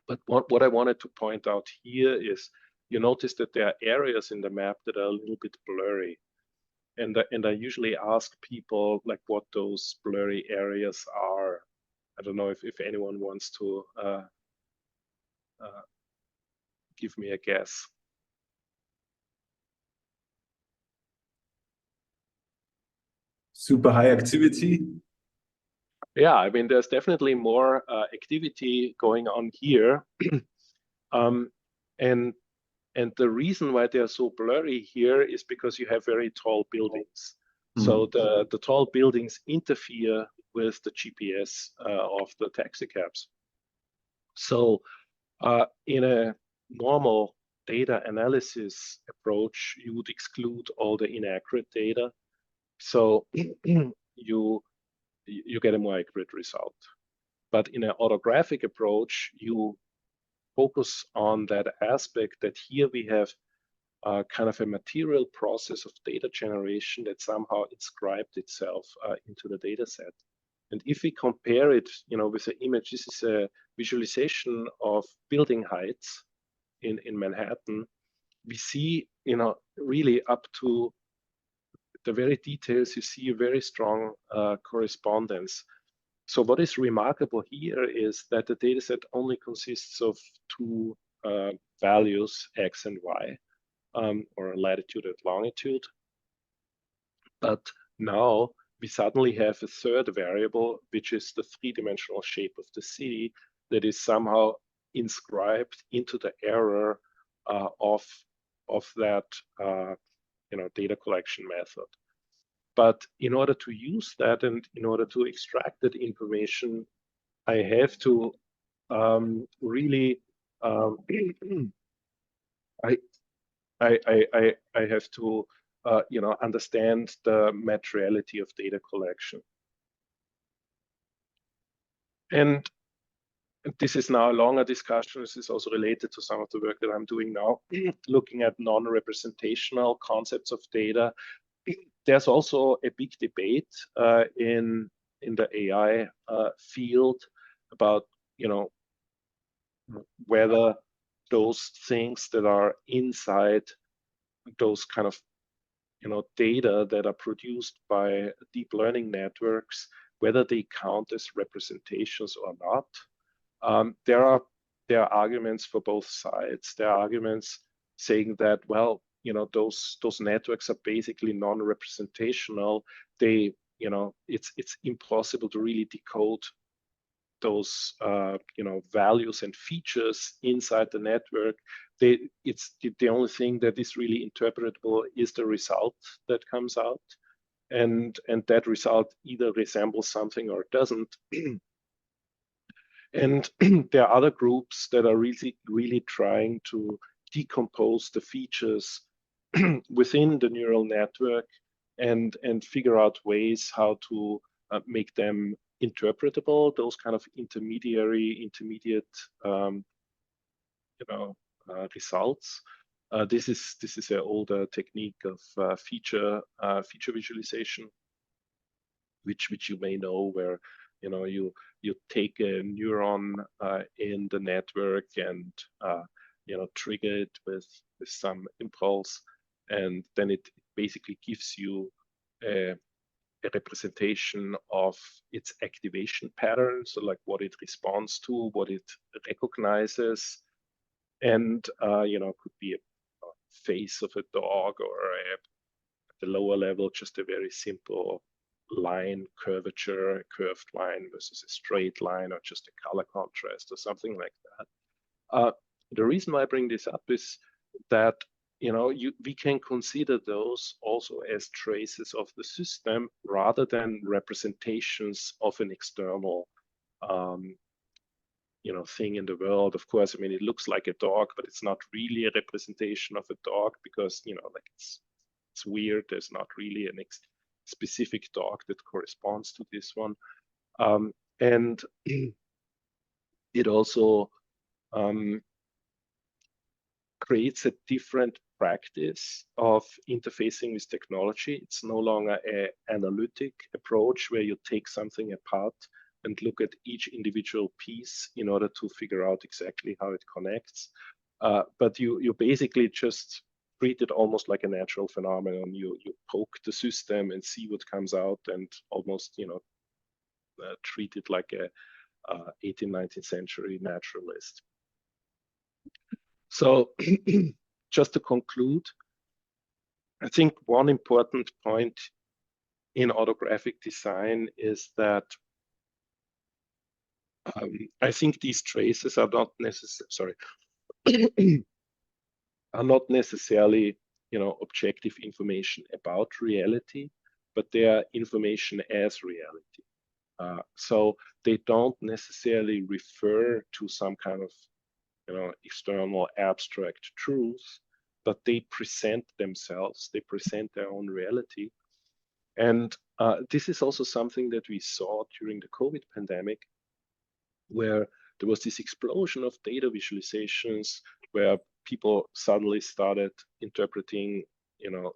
But what I wanted to point out here is, you notice that there are areas in the map that are a little bit blurry. And I usually ask people, like, what those blurry areas are. I don't know if anyone wants to give me a guess. Super high activity. Yeah, I mean, there's definitely more activity going on here. And the reason why they are so blurry here is because you have very tall buildings. So the tall buildings interfere with the GPS of the taxi cabs. So in a normal data analysis approach, you would exclude all the inaccurate data. So you get a more accurate result. But in an autographic approach, you focus on that aspect that here we have kind of a material process of data generation that somehow inscribed itself into the data set. And if we compare it, with an image, this is a visualization of building heights in Manhattan. We see, really up to the very details, you see a very strong correspondence. So what is remarkable here is that the dataset only consists of two values, x and y, or latitude and longitude. But now we suddenly have a third variable, which is the three-dimensional shape of the city that is somehow inscribed into the error of that data collection method. But in order to use that and in order to extract that information, I have to really I have to understand the materiality of data collection. And this is now a longer discussion. This is also related to some of the work that I'm doing now, looking at non-representational concepts of data. There's also a big debate in the AI field about whether those things that are inside those kind of data that are produced by deep learning networks, whether they count as representations or not. There are arguments for both sides. There are arguments saying that, well, those networks are basically non-representational. They, it's impossible to really decode those values and features inside the network. It's the only thing that is really interpretable is the result that comes out, and that result either resembles something or doesn't. And there are other groups that are really trying to decompose the features within the neural network and figure out ways how to make them interpretable, those kind of intermediate results. This is an older technique of feature visualization, which you may know, where you take a neuron in the network and trigger it with some impulse, and then it basically gives you a representation of its activation pattern, so like what it responds to, what it recognizes, and could be a face of a dog, or at the lower level just a very simple line curvature, a curved line versus a straight line, or just a color contrast or something like that. The reason why I bring this up is that we can consider those also as traces of the system rather than representations of an external thing in the world. Of course, I mean, it looks like a dog, but it's not really a representation of a dog, because like it's weird. There's not really a specific dog that corresponds to this one, and it also creates a different practice of interfacing with technology. It's no longer an analytic approach where you take something apart and look at each individual piece in order to figure out exactly how it connects. But you basically just treat it almost like a natural phenomenon. You poke the system and see what comes out, and almost treat it like a 18th, 19th century naturalist. So just to conclude, I think one important point in autographic design is that I think these traces are not necessarily objective information about reality, but they are information as reality. So they don't necessarily refer to some kind of external abstract truth, but they present themselves, they present their own reality. And this is also something that we saw during the COVID pandemic, where there was this explosion of data visualizations, where people suddenly started interpreting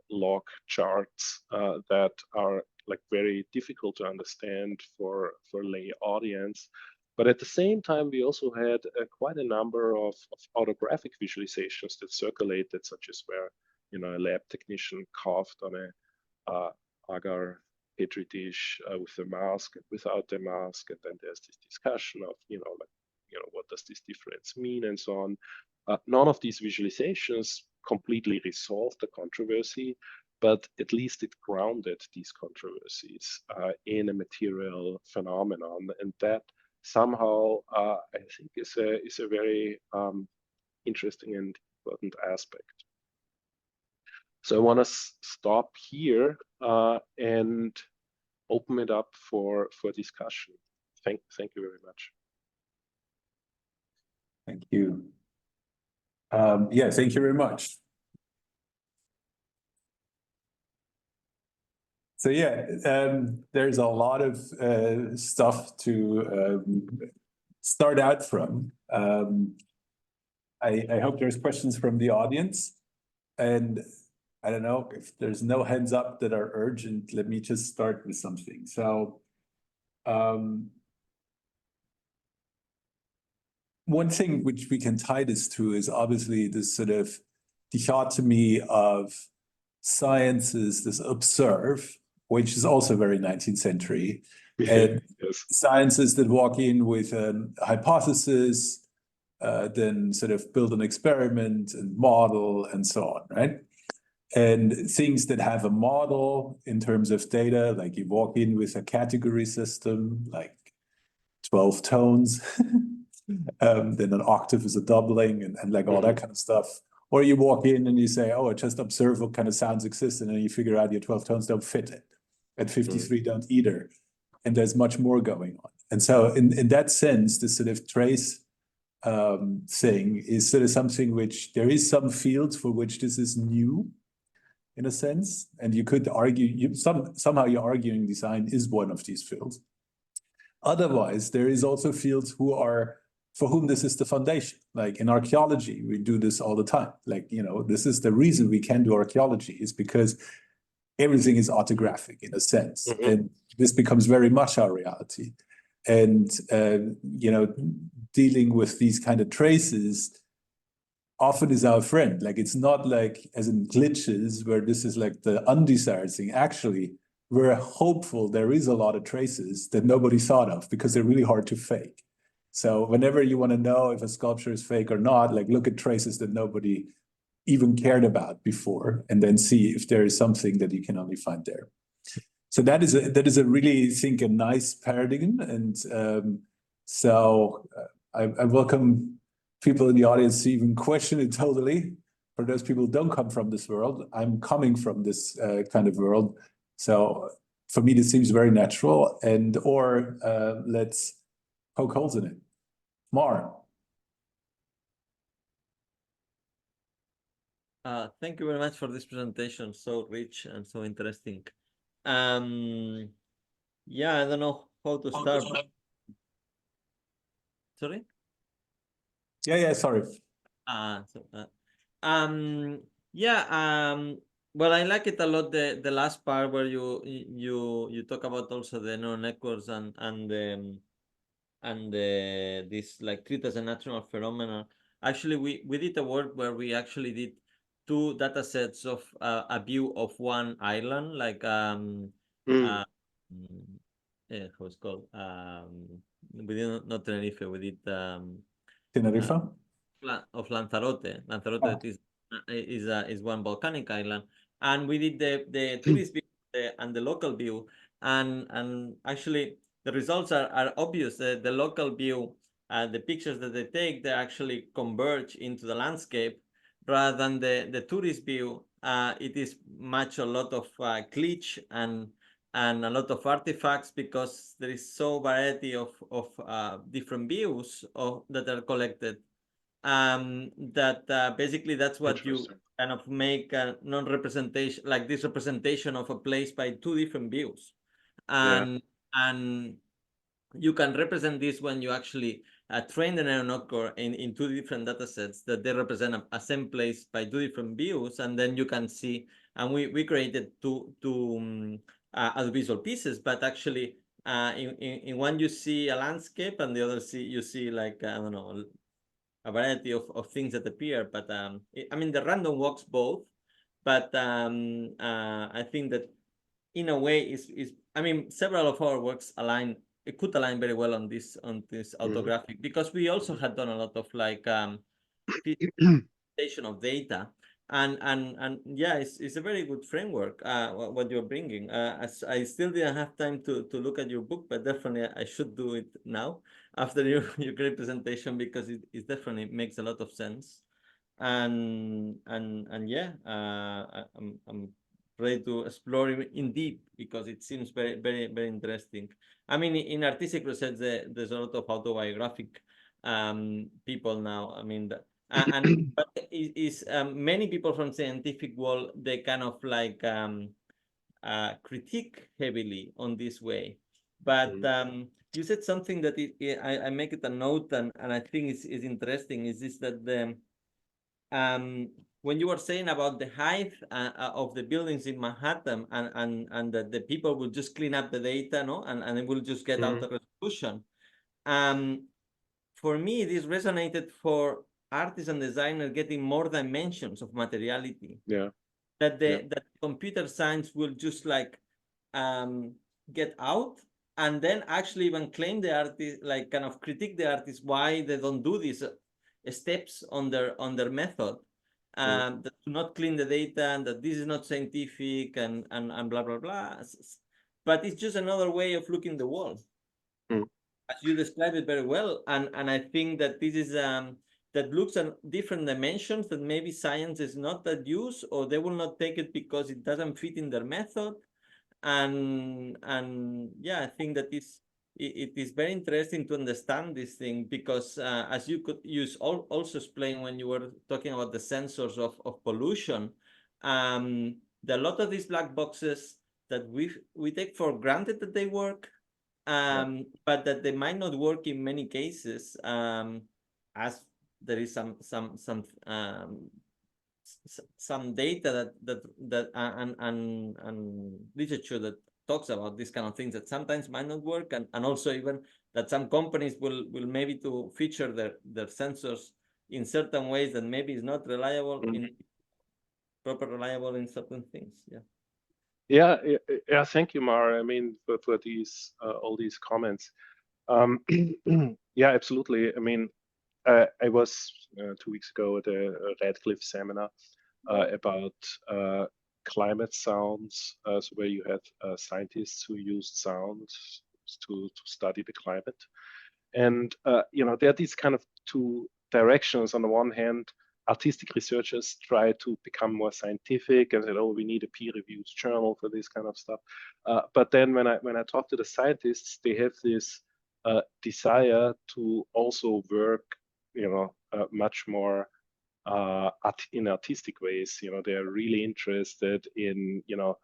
log charts that are like very difficult to understand for lay audience. But at the same time, we also had quite a number of autographic visualizations that circulated, such as where a lab technician coughed on agar petri dish with a mask and without a mask, and then there's this discussion of what does this difference mean and so on. None of these visualizations completely resolved the controversy, but at least it grounded these controversies in a material phenomenon, and that somehow I think is a very interesting and important aspect. So I want to stop here and open it up for discussion. Thank you very much. Thank you. Yeah, thank you very much. So yeah, there's a lot of stuff to start out from. I hope there's questions from the audience, and I don't know if there's no hands up that are urgent. Let me just start with something. So one thing which we can tie this to is obviously this sort of dichotomy of sciences, this observe, which is also very 19th century, and yes. sciences that walk in with a hypothesis, then sort of build an experiment and model and so on, right? And things that have a model in terms of data, like you walk in with a category system, like 12 tones, then an octave is a doubling and like all that kind of stuff. Or you walk in and you say, oh, I just observe what kind of sounds exist, and then you figure out your 12 tones don't fit it. At 53 don't either. And there's much more going on. And so in that sense, this sort of trace thing is sort of something which there is some fields for which this is new, in a sense, and you could argue somehow you're arguing design is one of these fields. Otherwise, there is also fields for whom this is the foundation. Like in archaeology, we do this all the time. Like, this is the reason we can do archaeology, is because everything is autographic in a sense, and this becomes very much our reality. And dealing with these kind of traces often is our friend. Like, it's not like as in glitches where this is like the undesired thing. Actually, we're hopeful there is a lot of traces that nobody thought of because they're really hard to fake. So whenever you want to know if a sculpture is fake or not, like look at traces that nobody even cared about before, and then see if there is something that you can only find there. So that is a really, I think, a nice paradigm. And I welcome people in the audience to even question it totally. For those people who don't come from this world, I'm coming from this kind of world. So for me, this seems very natural. Or let's poke holes in it. Mar. Thank you very much for this presentation. So rich and so interesting. Yeah, I don't know how to start. Sorry? Yeah, sorry. Well, I like it a lot, the last part where you talk about also the neural networks and this like treat as a natural phenomenon. Actually, we did a work where we actually did 2 data sets of a view of one island, like how it's called, we did not Tenerife, we did Tenerife? Of Lanzarote. Lanzarote is one volcanic island, and we did the tourist view and the local view, and actually the results are obvious. The local view, the pictures that they take, they actually converge into the landscape, rather than the tourist view. It is a lot of glitch and a lot of artifacts, because there is so variety of different views that are collected. That basically that's what you kind of make a non-representation, like this representation of a place by 2 different views, and you can represent this when you actually train the neural network in 2 different data sets that they represent a same place by 2 different views, and then you can see. And we created two audiovisual pieces, but actually in one you see a landscape, and the other you see like I don't know, a variety of things that appear. But I mean, the random walks both, but I think that in a way is I mean, several of our works align. It could align very well on this autographic, because we also had done a lot of like presentation of data, and yeah, it's a very good framework what you're bringing. As I still didn't have time to look at your book, but definitely I should do it now after your great presentation, because it definitely makes a lot of sense. And yeah, I'm ready to explore in deep, because it seems very interesting. I mean, in artistic research, there's a lot of autobiographic people now. I mean, but is many people from scientific world, they kind of like critique heavily on this way. But you said something that I make it a note, and I think is interesting, is this, that the when you were saying about the height of the buildings in Manhattan, and that the people will just clean up the data, no, and it will just get out of resolution. For me, this resonated for artists and designers getting more dimensions of materiality. Yeah. That that computer science will just like get out, and then actually even claim the artist, like kind of critique the artist why they don't do these steps on their method, that do not clean the data, and that this is not scientific, and blah blah blah. But it's just another way of looking the world, as you described it very well. And I think that this is that looks at different dimensions that maybe science is not that use, or they will not take it because it doesn't fit in their method. And yeah, I think that it is very interesting to understand this thing, because as you could also explain when you were talking about the sensors of pollution, there are a lot of these black boxes that we take for granted that they work, but that they might not work in many cases, as there is some data that and literature that talks about these kind of things, that sometimes might not work, and also even that some companies will maybe to feature their sensors in certain ways that maybe is not reliable in reliable in certain things. Yeah, thank you, Mar. I mean, for these all these comments. Yeah, absolutely. I mean, I was 2 weeks ago at a Radcliffe seminar about climate sounds, so where you had scientists who used sounds to study the climate. And you know, there are these kind of two directions. On the one hand, artistic researchers try to become more scientific and said, "Oh, we need a peer-reviewed journal for this kind of stuff." But then when I talk to the scientists, they have this desire to also work, you know, much more in artistic ways. You know, they're really interested in, you know,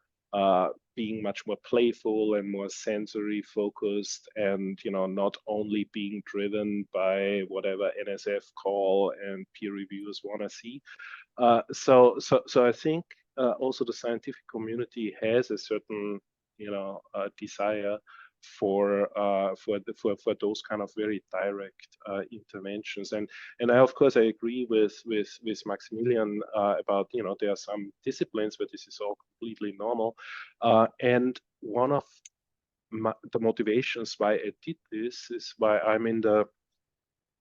being much more playful and more sensory focused, and, you know, not only being driven by whatever NSF call and peer reviewers want to see. So I think also the scientific community has a certain, you know, desire for those kind of very direct interventions. And I, of course, I agree with Maximilian about, you know, there are some disciplines where this is all completely normal. And one of the motivations why I did this is why I'm in the,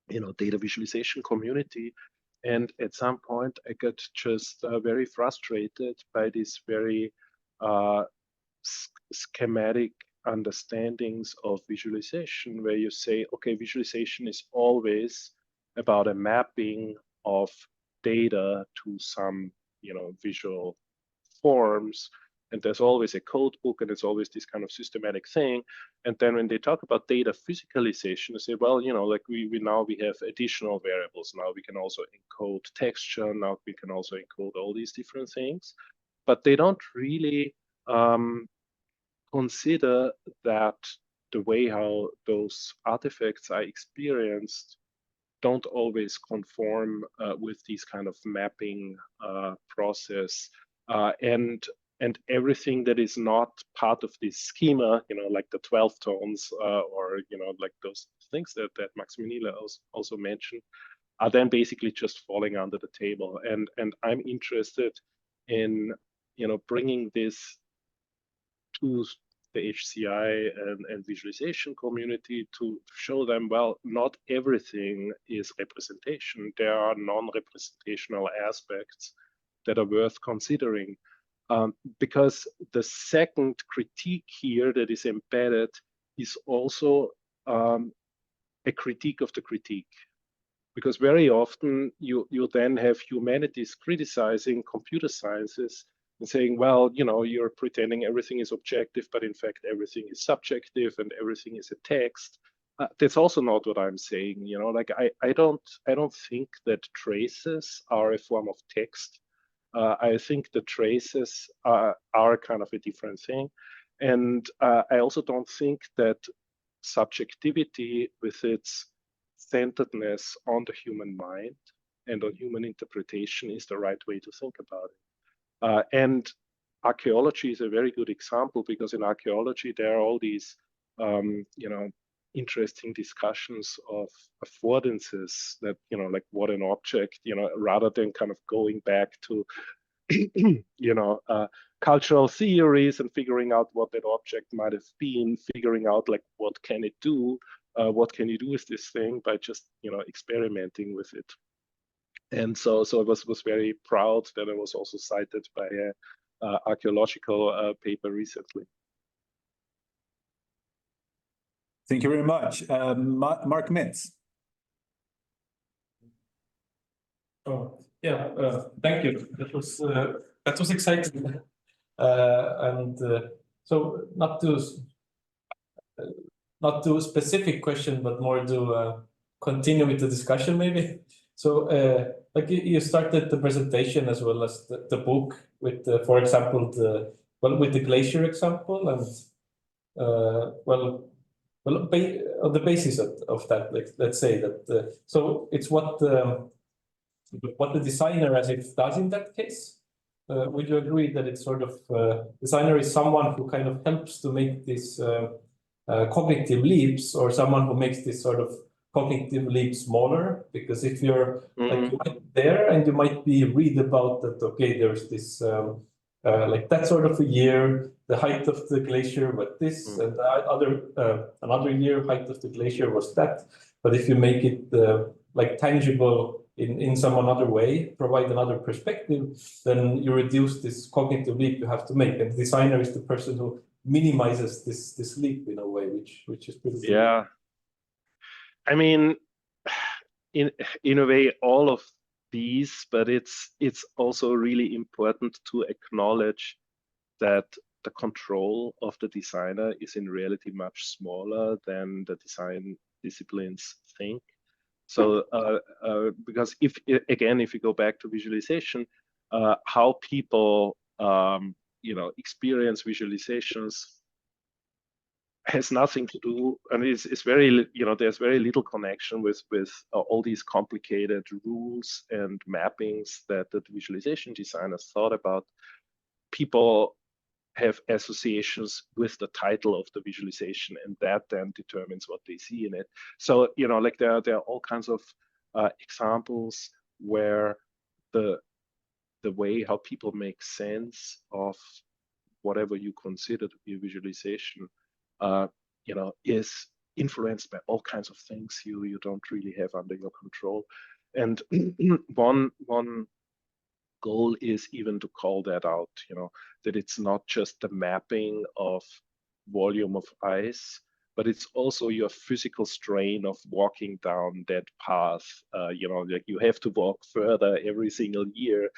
you know, data visualization community. And at some point, I got just very frustrated by this very schematic understandings of visualization, where you say, okay, visualization is always about a mapping of data to some, you know, visual forms, and there's always a code book, and it's always this kind of systematic thing. And then when they talk about data physicalization, they say, well, you know, like we have additional variables. Now we can also encode texture. Now we can also encode all these different things, but they don't really consider that the way how those artifacts are experienced don't always conform with these kind of mapping process, and everything that is not part of this schema, you know, like the 12 tones or, you know, like those things that Maximilian also mentioned, are then basically just falling under the table. And I'm interested in, you know, bringing this to the HCI and visualization community to show them, well, not everything is representation. There are non-representational aspects that are worth considering. Because the second critique here that is embedded is also a critique of the critique. Because very often you then have humanities criticizing computer sciences and saying, well, you know, you're pretending everything is objective, but in fact everything is subjective and everything is a text. That's also not what I'm saying. You know, like I don't think that traces are a form of text. I think the traces are kind of a different thing, and I also don't think that subjectivity with its centeredness on the human mind and on human interpretation is the right way to think about it. And archaeology is a very good example, because in archaeology there are all these, you know, interesting discussions of affordances that, you know, like what an object, you know, rather than kind of going back to, you know, cultural theories and figuring out what that object might have been, figuring out like what can it do, what can you do with this thing by just, you know, experimenting with it. And so I was very proud that I was also cited by a archaeological paper recently. Thank you very much. Mark Metz. Oh, yeah, thank you. That was exciting. So not to a specific question, but more to continue with the discussion maybe. So like you started the presentation as well as the book with, for example, with the glacier example, and on the basis of that, like, let's say that so it's what the designer as it does in that case. Would you agree that it's sort of designer is someone who kind of helps to make these cognitive leaps, or someone who makes this sort of cognitive leap smaller? Because if you're like you might there and you might read about that, okay, there's this like that sort of a year, the height of the glacier was this, and another year height of the glacier was that. But if you make it like tangible in some another way, provide another perspective, then you reduce this cognitive leap you have to make. And the designer is the person who minimizes this leap in a way, which is pretty good. Yeah. I mean, in a way, all of these, but it's also really important to acknowledge that the control of the designer is in reality much smaller than the design disciplines think. So because if you go back to visualization, how people you know, experience visualizations has nothing to do, and it's very, you know, there's very little connection with all these complicated rules and mappings that the visualization designers thought about. People have associations with the title of the visualization, and that then determines what they see in it. So, you know, like there are all kinds of examples where the way how people make sense of whatever you consider to be a visualization, you know, is influenced by all kinds of things you don't really have under your control. And one goal is even to call that out, you know, that it's not just the mapping of volume of ice, but it's also your physical strain of walking down that path. You know, like you have to walk further every single year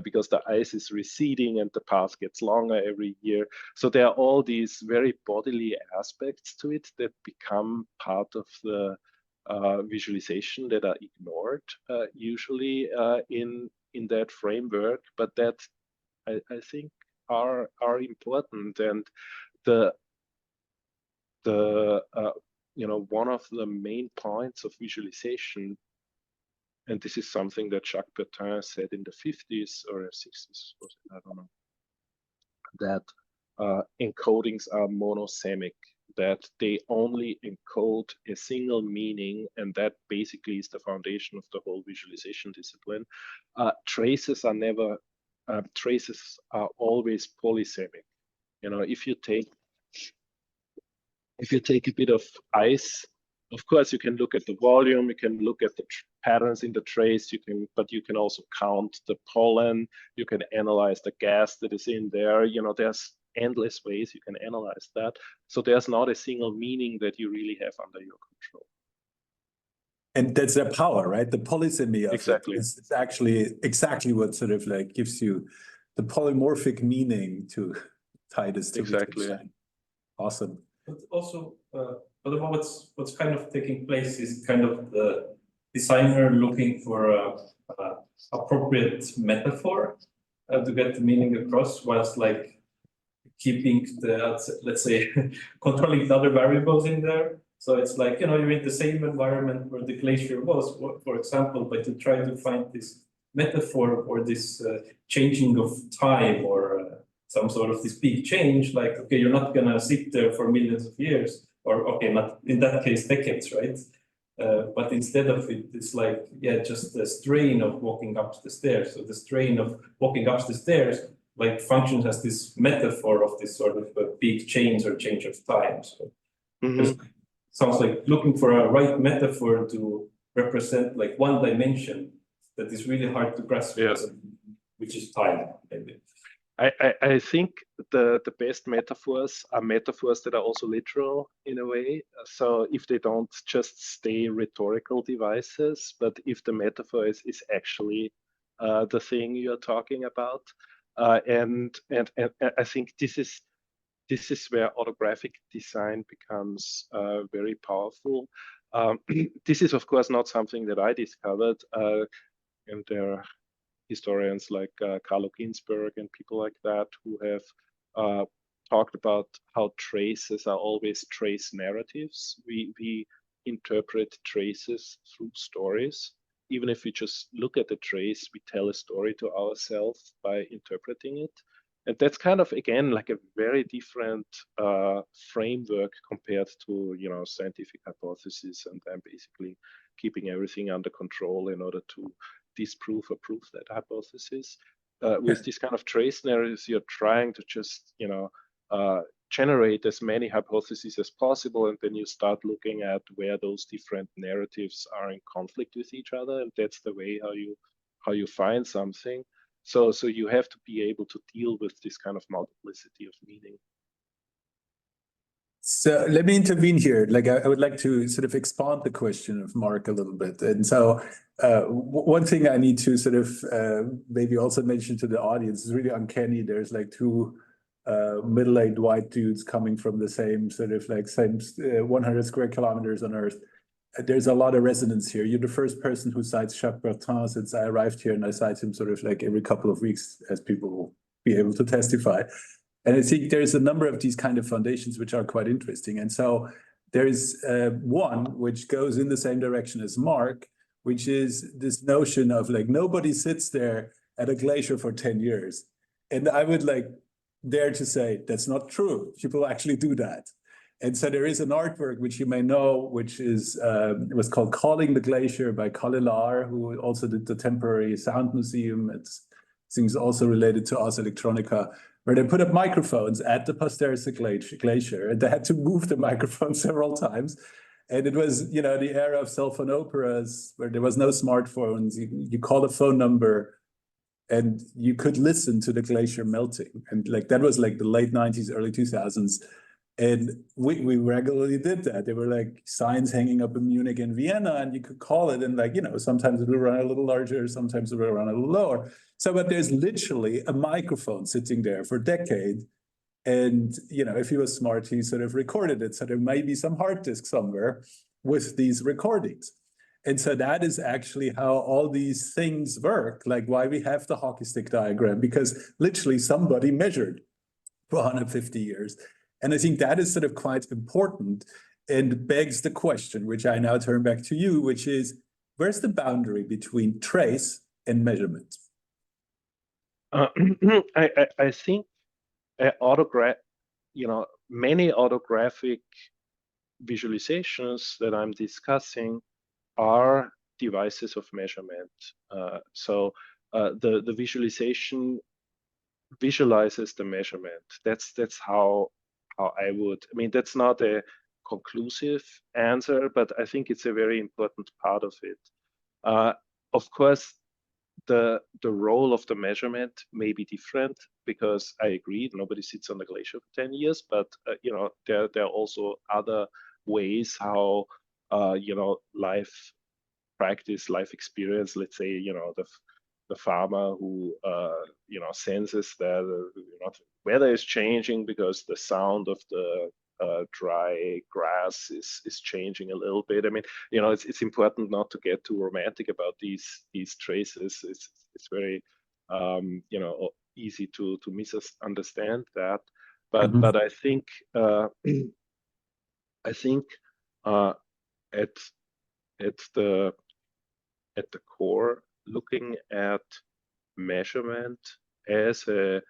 because the ice is receding and the path gets longer every year. So there are all these very bodily aspects to it that become part of the visualization that are ignored usually in that framework, but that I think are important. And the you know, one of the main points of visualization, and this is something that Jacques Bertin said in the 50s or 60s, I don't know, that encodings are monosemic, that they only encode a single meaning, and that basically is the foundation of the whole visualization discipline. Traces are always polysemic. You know, if you take if you take a bit of ice, of course you can look at the volume, you can look at the patterns in the trace, but you can also count the pollen, you can analyze the gas that is in there. You know, there's endless ways you can analyze that. So there's not a single meaning that you really have under your control. And that's their power, right? The polysemy of Exactly. it is actually exactly what sort of like gives you the polymorphic meaning to tie this to Exactly. Awesome. But also, what's kind of taking place is kind of the designer looking for a appropriate metaphor to get the meaning across, whilst like keeping the, let's say, controlling the other variables in there. So it's like, you know, you're in the same environment where the glacier was, for example, but to try to find this metaphor or this changing of time or some sort of this big change, like, okay, you're not gonna sit there for millions of years, or okay, not in that case, decades, right? But instead of it, it's like, yeah, just the strain of walking up the stairs. So the strain of walking up the stairs, like, functions as this metaphor of this sort of a big change or change of time. So sounds like looking for a right metaphor to represent like one dimension that is really hard to grasp, which is time, maybe. I think the best metaphors are metaphors that are also literal in a way. So if they don't just stay rhetorical devices, but if the metaphor is actually the thing you're talking about, and I think this is where autographic design becomes very powerful. This is of course not something that I discovered, and there are historians like Carlo Ginzburg and people like that who have talked about how traces are always trace narratives. We interpret traces through stories. Even if we just look at the trace, we tell a story to ourselves by interpreting it. And that's kind of, again, like a very different framework compared to, you know, scientific hypothesis and basically keeping everything under control in order to disprove or prove that hypothesis. With this kind of trace narratives, you're trying to just, you know, generate as many hypotheses as possible, and then you start looking at where those different narratives are in conflict with each other, and that's the way how you find something. So you have to be able to deal with this kind of multiplicity of meaning. So let me intervene here. Like I would like to sort of expand the question of Mark a little bit. And so one thing I need to sort of maybe also mention to the audience is really uncanny. There's like two middle-aged white dudes coming from the same sort of like same 100 square kilometers on Earth. There's a lot of resonance here. You're the first person who cites Jacques Bertin since I arrived here, and I cite him sort of like every couple of weeks, as people will be able to testify. And I think there's a number of these kind of foundations which are quite interesting. And so there's one which goes in the same direction as Mark, which is this notion of like nobody sits there at a glacier for 10 years. And I would like dare to say that's not true. People actually do that. And so there is an artwork which you may know, which is it was called Calling the Glacier by Collilar, who also did the temporary sound museum. It's things also related to Ars Electronica, where they put up microphones at the Pasteuriser Glacier, and they had to move the microphone several times. And it was, you know, the era of cell phone operas, where there was no smartphones. You call a phone number, and you could listen to the glacier melting. And like that was like the late 90s, early 2000s. And we regularly did that. There were like signs hanging up in Munich and Vienna, and you could call it, and like, you know, sometimes it would run a little larger, sometimes it would run a little lower. So, but there's literally a microphone sitting there for decades. And, you know, if he was smart, he sort of recorded it. So there might be some hard disk somewhere with these recordings. And so that is actually how all these things work, like why we have the hockey stick diagram, because literally somebody measured for 150 years. And I think that is sort of quite important and begs the question, which I now turn back to you, which is, where's the boundary between trace and measurement? I think many autographic visualizations that I'm discussing are devices of measurement. The visualization visualizes the measurement. That's how I would. I mean, that's not a conclusive answer, but I think it's a very important part of it. Of course, the role of the measurement may be different, because I agree, nobody sits on the glacier for 10 years, but you know, there are also other ways how you know, life practice, life experience, let's say, you know, the farmer who you know, senses that you know, weather is changing because the sound of the dry grass is changing a little bit. I mean, you know, it's important not to get too romantic about these traces. It's very you know, easy to misunderstand that. But I think I think at the core, looking at measurement as a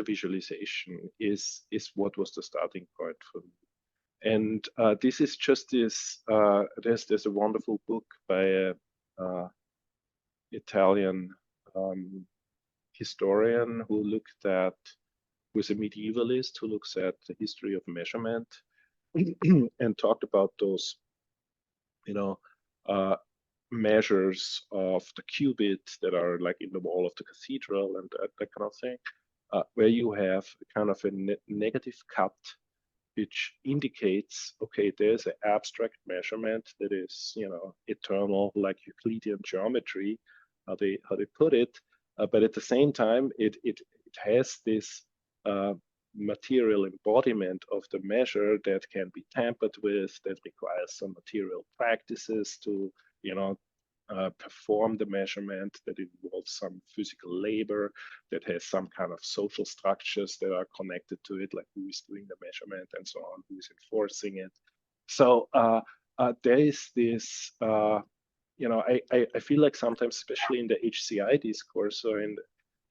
visualization is what was the starting point for me. And this is just this. There's a wonderful book by a Italian historian who's a medievalist who looks at the history of measurement and talked about those, you know, measures of the cubit that are like in the wall of the cathedral and that kind of thing, where you have kind of a negative cut, which indicates, okay, there's an abstract measurement that is, you know, eternal, like Euclidean geometry, how they put it, but at the same time, it has this material embodiment of the measure that can be tampered with, that requires some material practices to, you know, perform the measurement, that involves some physical labor, that has some kind of social structures that are connected to it, like who is doing the measurement and so on, who is enforcing it. So there is this, you know, I feel like sometimes, especially in the HCI discourse, or in the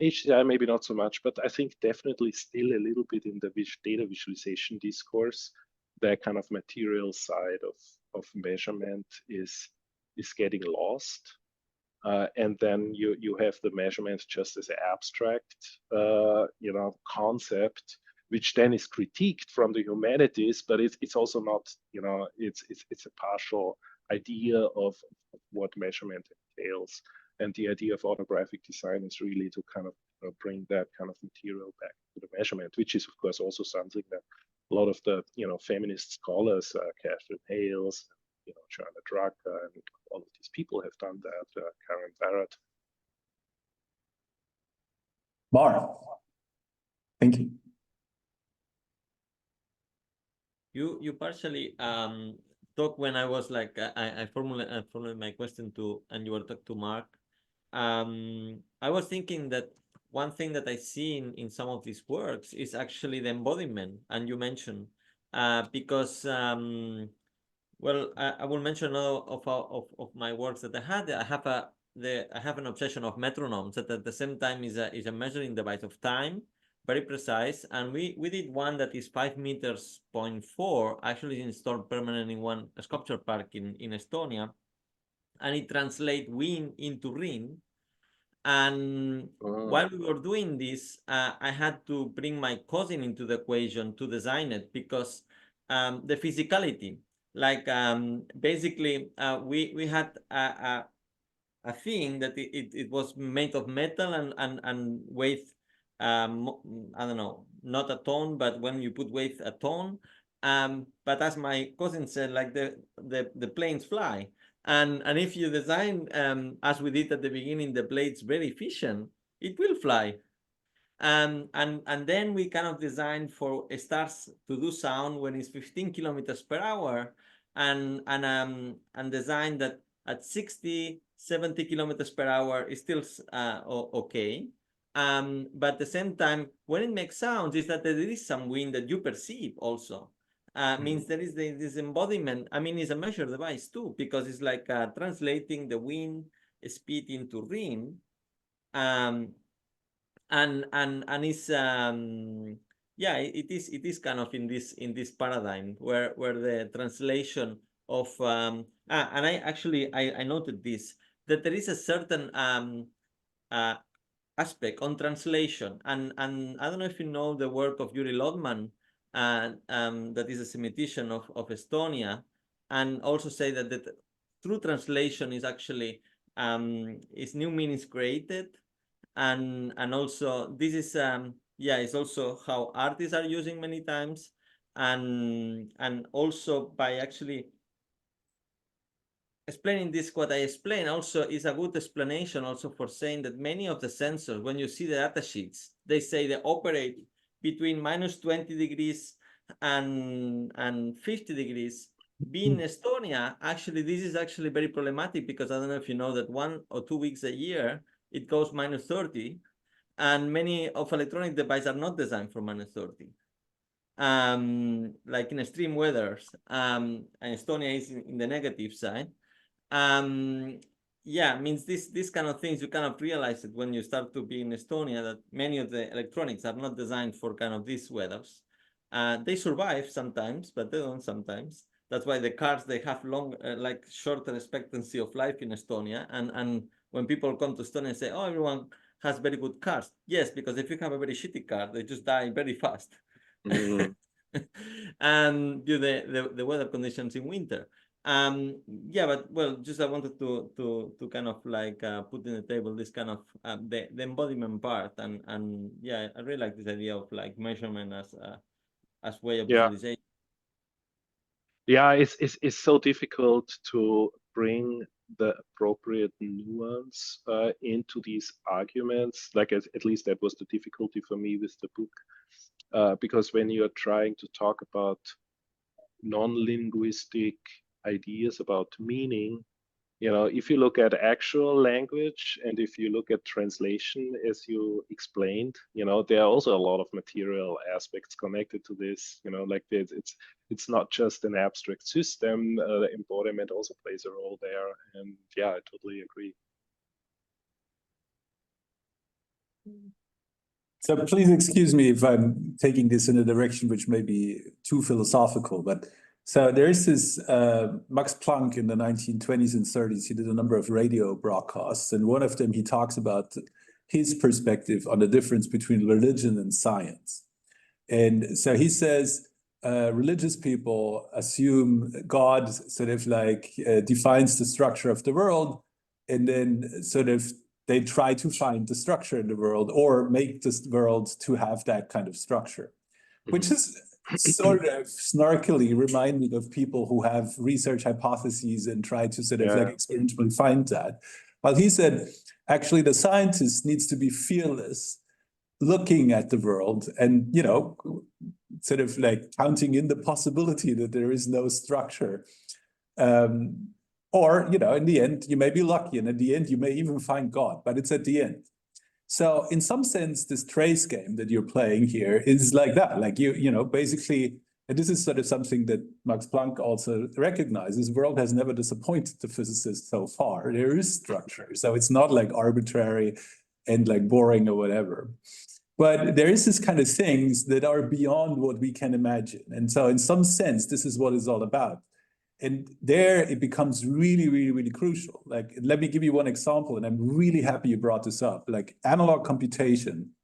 HCI maybe not so much, but I think definitely still a little bit in the data visualization discourse, that kind of material side of measurement is getting lost. And then you have the measurement just as an abstract, you know, concept, which then is critiqued from the humanities, but it's also not, you know, it's a partial idea of what measurement entails. And the idea of autographic design is really to kind of bring that kind of material back to the measurement, which is of course also something that a lot of the, you know, feminist scholars, Catherine Hales, you know, Joanna Drucker, and all of these people have done that, Karen Barrett. Mar, thank you. You partially talk when I was like, I formulated my question to, and you were talking to Mark. I was thinking that one thing that I see in some of these works is actually the embodiment, and you mentioned, because well, I will mention another of my works that I had. I have an obsession of metronomes that at the same time is a measuring device of time, very precise. And we did one that is 5 meters, 0.4, actually installed permanently in one sculpture park in Estonia. And it translates wind into ring. And while we were doing this, I had to bring my cousin into the equation to design it, because the physicality, like basically we had a thing that it was made of metal and weight, I don't know, not a ton, but when you put weight, a ton. But as my cousin said, like the planes fly. And if you design, as we did at the beginning, the blades very efficient, it will fly. And then we kind of designed for stars to do sound when it's 15 kilometers per hour, and design that at 60, 70 kilometers per hour is still okay. But at the same time, when it makes sounds, is that there is some wind that you perceive also. Means there is this embodiment. I mean, it's a measure device too, because it's like translating the wind speed into ring. And it's yeah, it is kind of in this paradigm where the translation of and I noted this, that there is a certain aspect on translation, and I don't know if you know the work of Yuri Lodman, that is a Semitician of Estonia, and also say that the true translation is actually is new meanings created, and also this is yeah, it's also how artists are using many times, and also by actually explaining this, what I explained also is a good explanation also for saying that many of the sensors, when you see the data sheets, they say they operate between -20 degrees and 50 degrees. Being Estonia, actually, this is actually very problematic, because I don't know if you know that 1 or 2 weeks a year, it goes -30, and many of electronic devices are not designed for -30. Like in extreme weathers, and Estonia is in the negative side. Yeah, means this kind of things, you kind of realize it when you start to be in Estonia, that many of the electronics are not designed for kind of these weathers. They survive sometimes, but they don't sometimes. That's why the cars, they have long, like shorter expectancy of life in Estonia. And when people come to Estonia and say, oh, everyone has very good cars. Yes, because if you have a very shitty car, they just die very fast. Mm. And due to the weather conditions in winter. Yeah, but well, just I wanted to kind of like put in the table this kind of the embodiment part, and yeah, I really like this idea of like measurement as way of visualization. Yeah, it's so difficult to bring the appropriate nuance into these arguments. Like at least that was the difficulty for me with the book, because when you're trying to talk about non-linguistic ideas about meaning, you know, if you look at actual language and if you look at translation, as you explained, you know, there are also a lot of material aspects connected to this. You know, like it's not just an abstract system. The embodiment also plays a role there, and yeah, I totally agree. So please excuse me if I'm taking this in a direction which may be too philosophical, but so there is this Max Planck in the 1920s and 30s. He did a number of radio broadcasts, and one of them he talks about his perspective on the difference between religion and science. And so he says religious people assume God sort of like defines the structure of the world, and then sort of they try to find the structure in the world or make this world to have that kind of structure, which is sort of snarkily reminding of people who have research hypotheses and try to sort of like experimentally find that. While he said, actually, the scientist needs to be fearless, looking at the world and, you know, sort of like counting in the possibility that there is no structure. Or, you know, in the end, you may be lucky, and at the end, you may even find God, but it's at the end. So in some sense, this trace game that you're playing here is like that. Like you know, basically, and this is sort of something that Max Planck also recognizes, the world has never disappointed the physicists so far. There is structure. So it's not like arbitrary and like boring or whatever. But there is this kind of things that are beyond what we can imagine. And so in some sense, this is what it's all about. And there it becomes really, really, really crucial. Like, let me give you one example, and I'm really happy you brought this up. Like analog computation,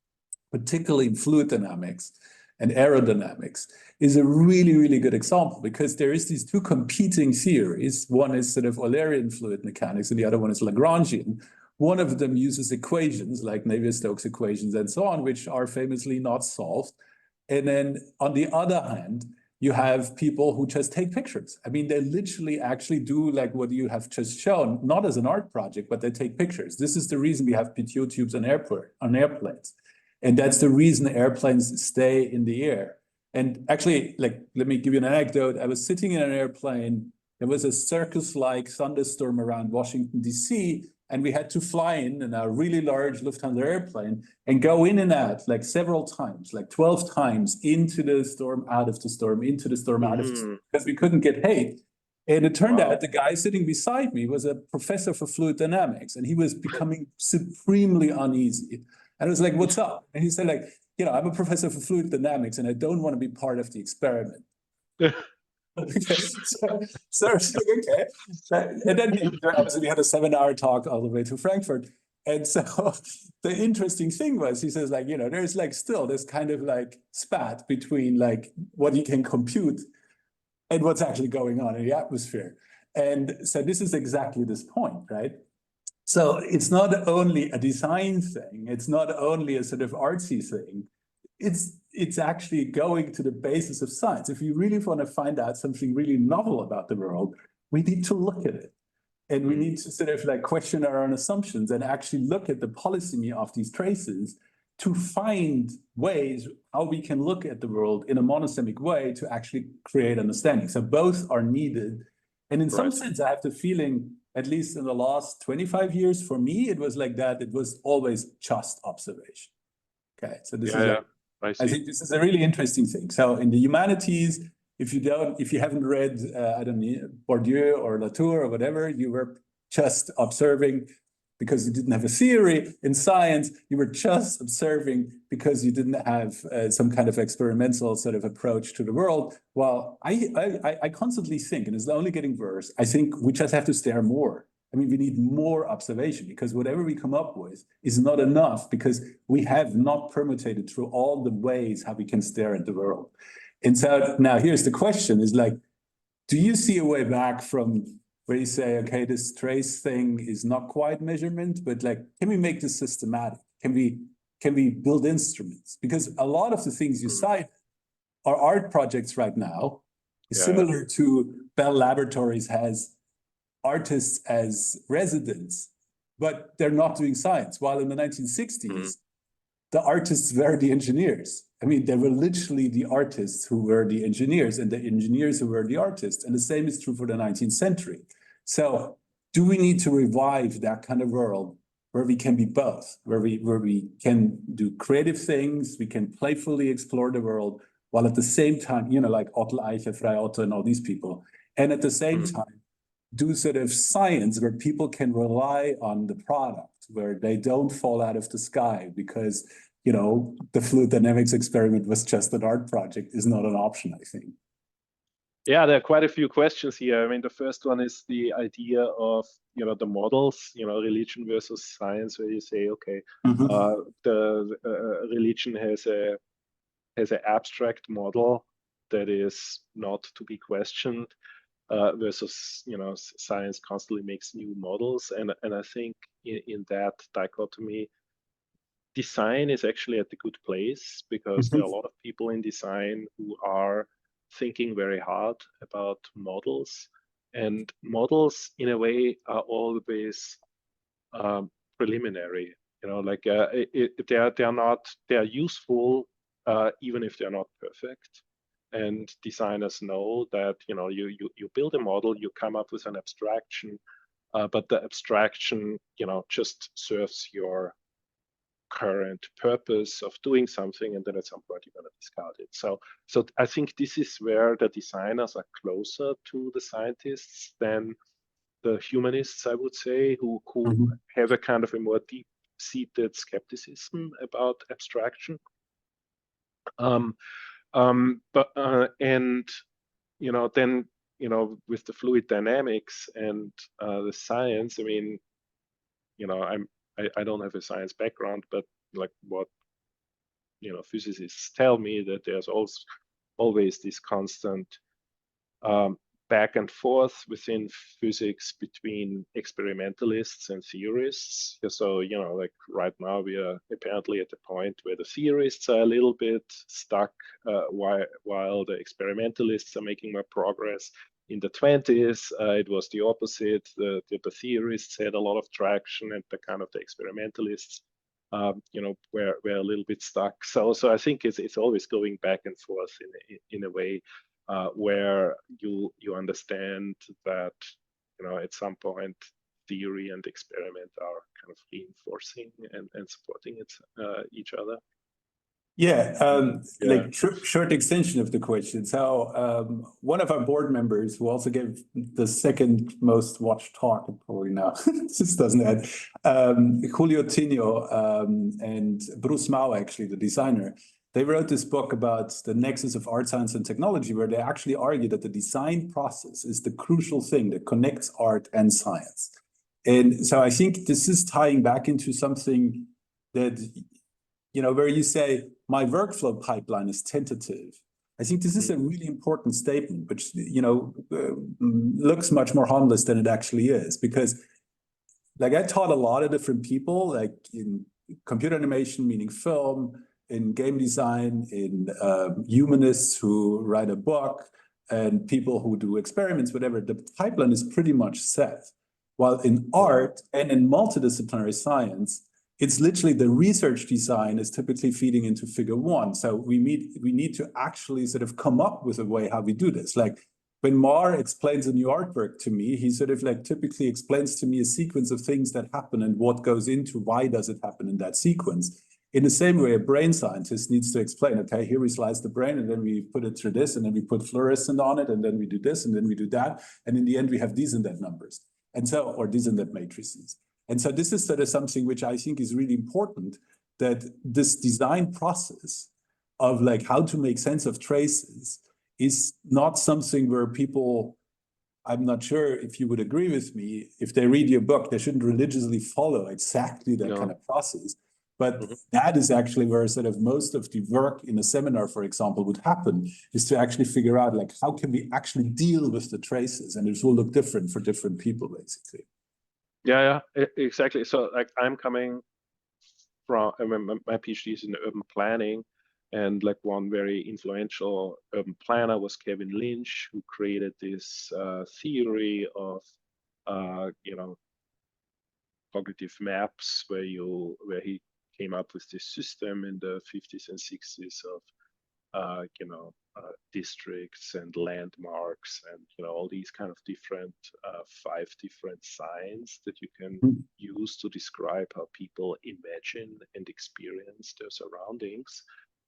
particularly in fluid dynamics and aerodynamics, is a really, really good example, because there is these two competing theories. One is sort of Eulerian fluid mechanics, and the other one is Lagrangian. One of them uses equations like Navier-Stokes equations and so on, which are famously not solved. And then on the other hand, you have people who just take pictures. I mean, they literally actually do like what you have just shown, not as an art project, but they take pictures. This is the reason we have PTO tubes on airplanes. And that's the reason airplanes stay in the air. And actually, like, let me give you an anecdote. I was sitting in an airplane. There was a circus-like thunderstorm around Washington, D.C., and we had to fly in a really large Lufthansa airplane and go in and out like several times, like 12 times into the storm, out of the storm, into the storm, out of the storm, because we couldn't get paid. And it turned out the guy sitting beside me was a professor for fluid dynamics, and he was becoming supremely uneasy. And I was like, what's up? And he said, like, you know, I'm a professor for fluid dynamics and I don't want to be part of the experiment. Okay. So okay. And then obviously we had a 7-hour talk all the way to Frankfurt. And so the interesting thing was, he says, like, there's like still this kind of like spat between like what you can compute and what's actually going on in the atmosphere. And so this is exactly this point, right? So it's not only a design thing, it's not only a sort of artsy thing, it's actually going to the basis of science. If you really want to find out something really novel about the world, we need to look at it. And we need to sort of like question our own assumptions and actually look at the polysemy of these traces to find ways how we can look at the world in a monosemic way to actually create understanding. So both are needed. And in some sense, I have the feeling, at least in the last 25 years, for me, it was like that. It was always just observation. Okay, so this is I think this is a really interesting thing. So in the humanities, if you haven't read, I don't know, Bourdieu or Latour or whatever, you were just observing because you didn't have a theory. In science, you were just observing because you didn't have some kind of experimental sort of approach to the world. Well, I constantly think, and it's only getting worse, I think we just have to stare more. I mean, we need more observation because whatever we come up with is not enough because we have not permutated through all the ways how we can stare at the world. And so now here's the question is like, do you see a way back from where you say, okay, this trace thing is not quite measurement, but like, can we make this systematic? Can we build instruments? Because a lot of the things you cite are art projects right now, similar to Bell Laboratories has artists as residents, but they're not doing science. While in the 1960s, the artists were the engineers. I mean, they were literally the artists who were the engineers and the engineers who were the artists. And the same is true for the 19th century. So do we need to revive that kind of world where we can be both, where we can do creative things, we can playfully explore the world, while at the same time, like Otto Eicher, Frei Otto, and all these people, and at the same time, do sort of science where people can rely on the product, where they don't fall out of the sky because, the fluid dynamics experiment was just an art project is not an option, I think. Yeah, there are quite a few questions here. I mean, the first one is the idea of, the models, religion versus science, where you say, okay, the religion has an abstract model that is not to be questioned. Versus, science constantly makes new models. And I think in that dichotomy, design is actually at a good place because there are a lot of people in design who are thinking very hard about models. And models, in a way, are always preliminary. They're useful even if they're not perfect. And designers know that you build a model, you come up with an abstraction, but the abstraction just serves your current purpose of doing something, and then at some point you're going to discard it. So I think this is where the designers are closer to the scientists than the humanists, I would say, who have a kind of a more deep-seated skepticism about abstraction. Then with the fluid dynamics and the science, I mean, I don't have a science background, but like what physicists tell me, that there's always this constant back and forth within physics between experimentalists and theorists. So, like right now we are apparently at the point where the theorists are a little bit stuck while the experimentalists are making more progress. In the 20s, it was the opposite. The theorists had a lot of traction, and the experimentalists, were a little bit stuck. So I think it's always going back and forth in a way where you understand that at some point theory and experiment are kind of reinforcing and supporting each other. Like short extension of the question. So one of our board members who also gave the second most watched talk, probably now, this doesn't add, Julio Tino and Bruce Mao, actually the designer, they wrote this book about the nexus of art, science, and technology, where they actually argue that the design process is the crucial thing that connects art and science. And so I think this is tying back into something that, where you say, my workflow pipeline is tentative. I think this is a really important statement, which, looks much more harmless than it actually is, because like I taught a lot of different people, like in computer animation, meaning film, in game design, in humanists who write a book, and people who do experiments, whatever. The pipeline is pretty much set. While in art and in multidisciplinary science, it's literally the research design is typically feeding into figure one. So we need to actually sort of come up with a way how we do this. Like when Mar explains a new artwork to me, he sort of like typically explains to me a sequence of things that happen and what goes into why does it happen in that sequence. In the same way, a brain scientist needs to explain, okay, here we slice the brain and then we put it through this and then we put fluorescent on it and then we do this and then we do that. And in the end, we have these and that numbers. And so, or these and that matrices. And so this is sort of something which I think is really important, that this design process of like how to make sense of traces is not something where people, I'm not sure if you would agree with me, if they read your book, they shouldn't religiously follow exactly that kind of process. But that is actually where sort of most of the work in a seminar, for example, would happen, is to actually figure out like, how can we actually deal with the traces? And it will look different for different people, basically. Yeah, exactly. So like I'm coming from, my PhD is in urban planning, and like one very influential urban planner was Kevin Lynch, who created this theory of, cognitive maps, where he came up with this system in the 50s and 60s of, districts and landmarks and, all these kind of different, 5 different signs that you can use to describe how people imagine and experience their surroundings.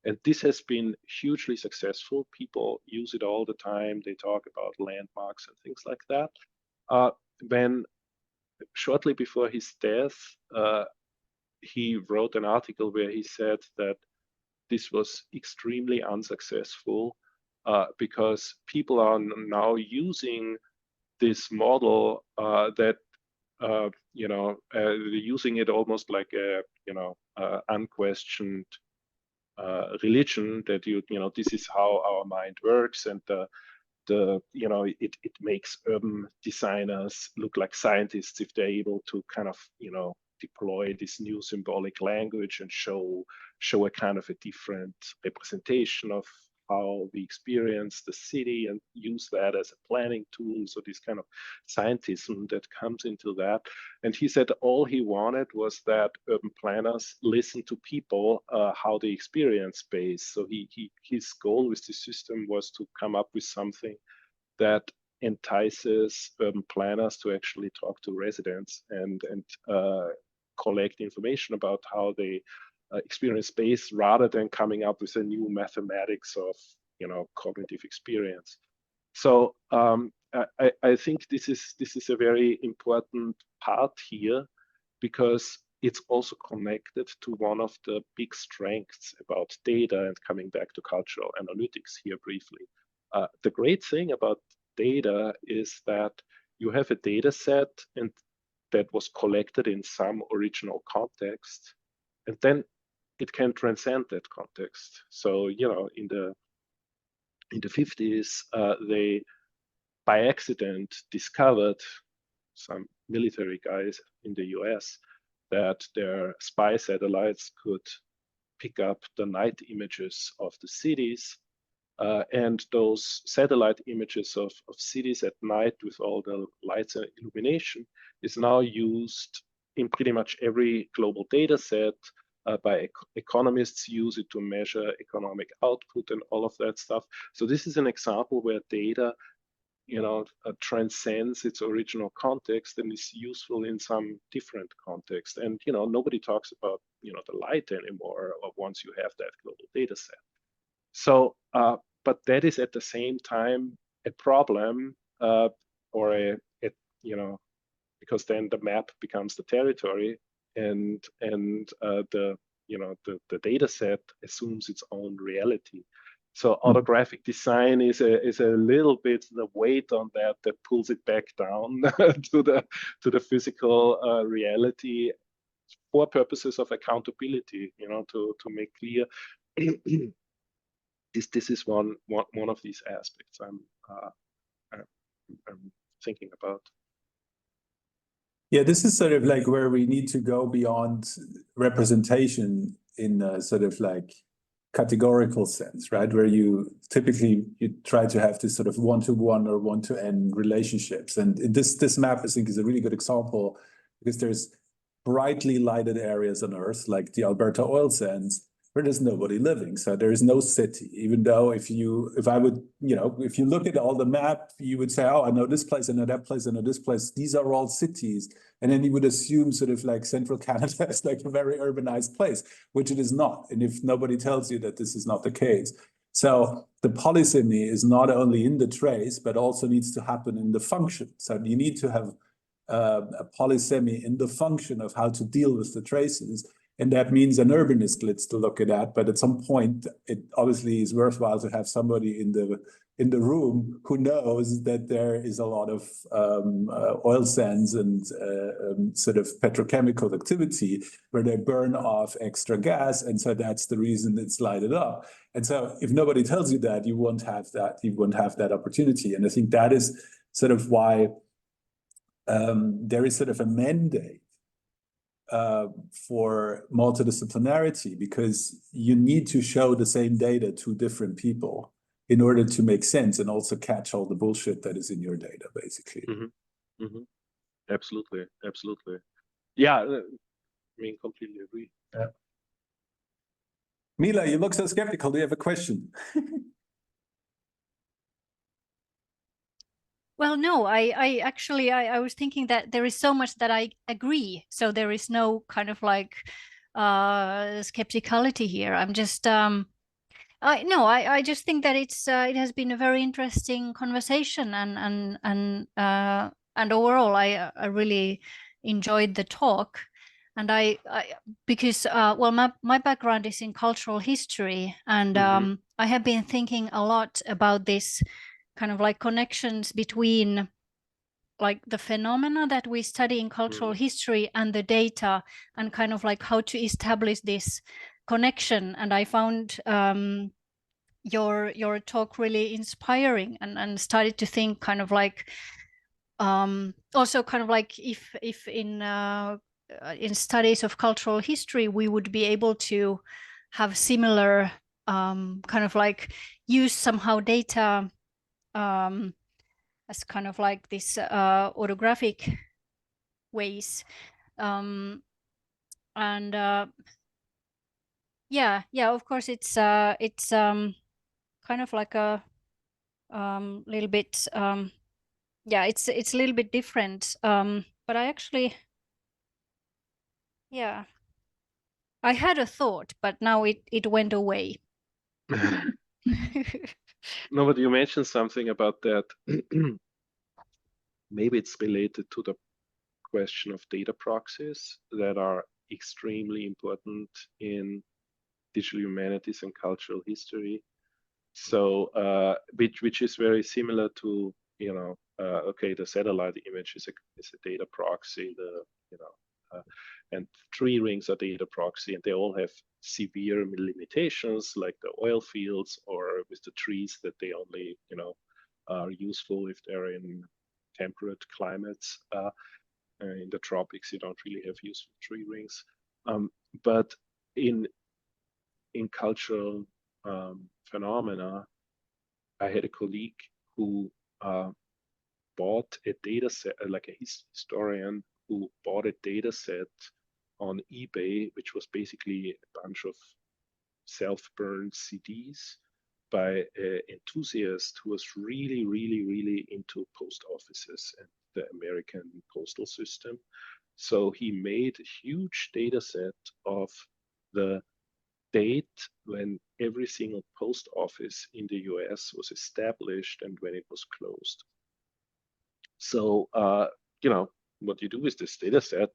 And this has been hugely successful. People use it all the time. They talk about landmarks and things like that. When shortly before his death, he wrote an article where he said that this was extremely unsuccessful because people are now using this model that using it almost like a unquestioned religion, that this is how our mind works, and it makes urban designers look like scientists if they're able to kind of deploy this new symbolic language and show a kind of a different representation of how we experience the city and use that as a planning tool. So this kind of scientism that comes into that. And he said all he wanted was that urban planners listen to people, how they experience space. So his goal with this system was to come up with something that entices urban planners to actually talk to residents and collect information about how they experience space, rather than coming up with a new mathematics of cognitive experience. So I think this is a very important part here, because it's also connected to one of the big strengths about data, and coming back to cultural analytics here briefly. The great thing about data is that you have a data set and that was collected in some original context, and then it can transcend that context. So, in the 50s, they by accident discovered, some military guys in the US, that their spy satellites could pick up the night images of the cities. And those satellite images of cities at night with all the lights and illumination is now used in pretty much every global data set. By economists, use it to measure economic output and all of that stuff. So this is an example where data transcends its original context and is useful in some different context. And nobody talks about the light anymore once you have that global data set. So but that is at the same time a problem, because then the map becomes the territory, and the data set assumes its own reality. So autographic design is a little bit the weight on that pulls it back down to the physical reality for purposes of accountability. To make clear this is one of these aspects I'm thinking about. Yeah, this is sort of like where we need to go beyond representation in a sort of like categorical sense, right? Where you typically try to have this sort of one-to-one or one-to-n relationships. And this map, I think, is a really good example because there's brightly lighted areas on Earth, like the Alberta oil sands, where there's nobody living. So there is no city, even though if you look at all the map, you would say, oh, I know this place, I know that place, I know this place. These are all cities. And then you would assume sort of like central Canada is like a very urbanized place, which it is not. And if nobody tells you that this is not the case. So the polysemy is not only in the trace, but also needs to happen in the function. So you need to have a polysemy in the function of how to deal with the traces. And that means an urbanist gets to look at that. But at some point, it obviously is worthwhile to have somebody in the room who knows that there is a lot of oil sands and sort of petrochemical activity where they burn off extra gas. And so that's the reason it's lighted up. And so if nobody tells you that, you won't have that. You won't have that opportunity. And I think that is sort of why there is sort of a mandate for multidisciplinarity, because you need to show the same data to different people in order to make sense and also catch all the bullshit that is in your data, basically. Mm-hmm. Mm-hmm. Absolutely. Yeah, I mean, completely agree. Yeah. Mila, you look so skeptical. Do you have a question? Well, no, I actually was thinking that there is so much that I agree. So there is no kind of like skepticality here. I'm just I just think that it has been a very interesting conversation, and overall I really enjoyed the talk. And I because well, my background is in cultural history, and I have been thinking a lot about this kind of like connections between like the phenomena that we study in cultural history and the data, and kind of like how to establish this connection. And I found your talk really inspiring, and started to think kind of like also kind of like if in studies of cultural history we would be able to have similar kind of like use somehow data as kind of like this autographic ways, and yeah, of course it's kind of like a little bit yeah, it's a little bit different, but I actually, yeah, I had a thought, but now it went away. No, but you mentioned something about that. Maybe it's related to the question of data proxies that are extremely important in digital humanities and cultural history. So which is very similar to, okay, the satellite image is a data proxy, and tree rings are data proxy, and they all have severe limitations, like the oil fields, or with the trees that they only are useful if they're in temperate climates. In the tropics, you don't really have useful tree rings. But in cultural phenomena, I had a colleague who bought a data set, like a historian who bought a data set on eBay, which was basically a bunch of self-burned CDs by an enthusiast who was really, really, really into post offices and the American postal system. So he made a huge data set of the date when every single post office in the US was established and when it was closed. So, what you do with this data set,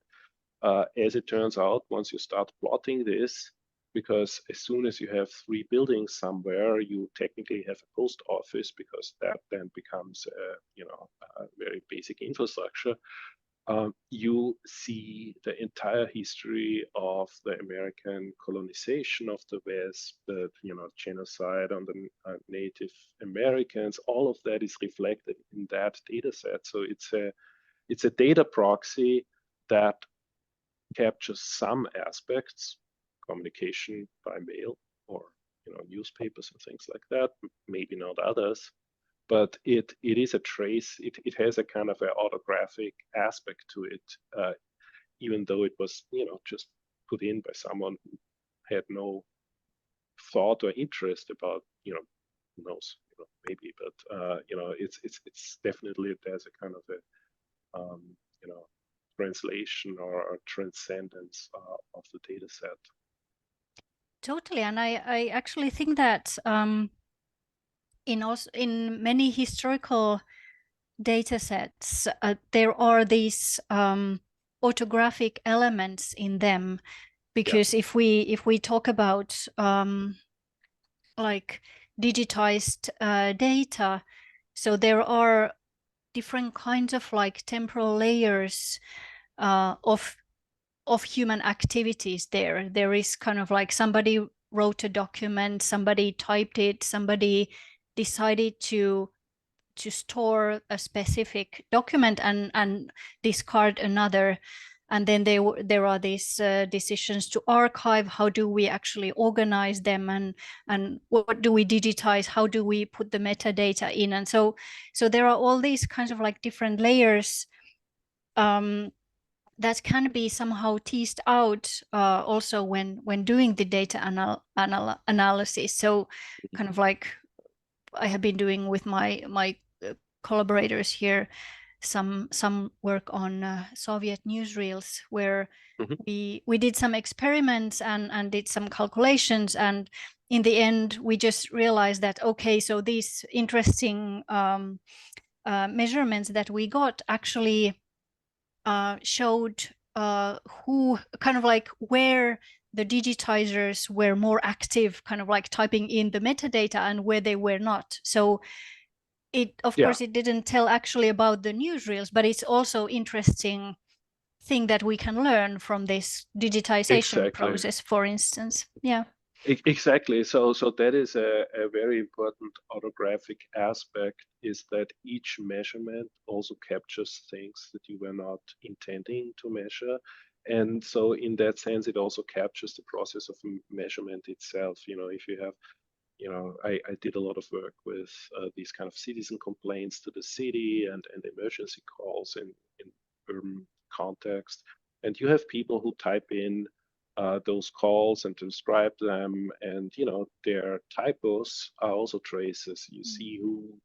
as it turns out, once you start plotting this, because as soon as you have 3 buildings somewhere, you technically have a post office, because that then becomes a very basic infrastructure. You see the entire history of the American colonization of the West, the genocide on the Native Americans. All of that is reflected in that data set. So it's a data proxy that captures some aspects, communication by mail or newspapers and things like that, maybe not others. But it is a trace. It has a kind of an autographic aspect to it, even though it was just put in by someone who had no thought or interest about who knows, maybe. But it's definitely, there's a kind of a translation or transcendence of the data set. Totally, and I actually think that in many historical data sets, there are these autographic elements in them, because if we talk about like digitized data, so there are different kinds of like temporal layers of human activities there. There is kind of like somebody wrote a document, somebody typed it, somebody decided to store a specific document and discard another. And then there are these decisions to archive. How do we actually organize them, and what do we digitize? How do we put the metadata in? And so there are all these kinds of like different layers that can be somehow teased out also when doing the data analysis. So kind of like I have been doing with my collaborators here some work on Soviet newsreels, where we did some experiments and did some calculations, and in the end we just realized that, okay, so these interesting measurements that we got actually showed who kind of like where the digitizers were more active, kind of like typing in the metadata, and where they were not. So it, of course, it didn't tell actually about the newsreels, but it's also interesting thing that we can learn from this digitization process, for instance. Yeah. Exactly. So that is a very important autographic aspect, is that each measurement also captures things that you were not intending to measure. And so in that sense, it also captures the process of measurement itself. If you have, I did a lot of work with these kind of citizen complaints to the city and emergency calls in urban context. And you have people who type in those calls and transcribe them, and their typos are also traces. You see who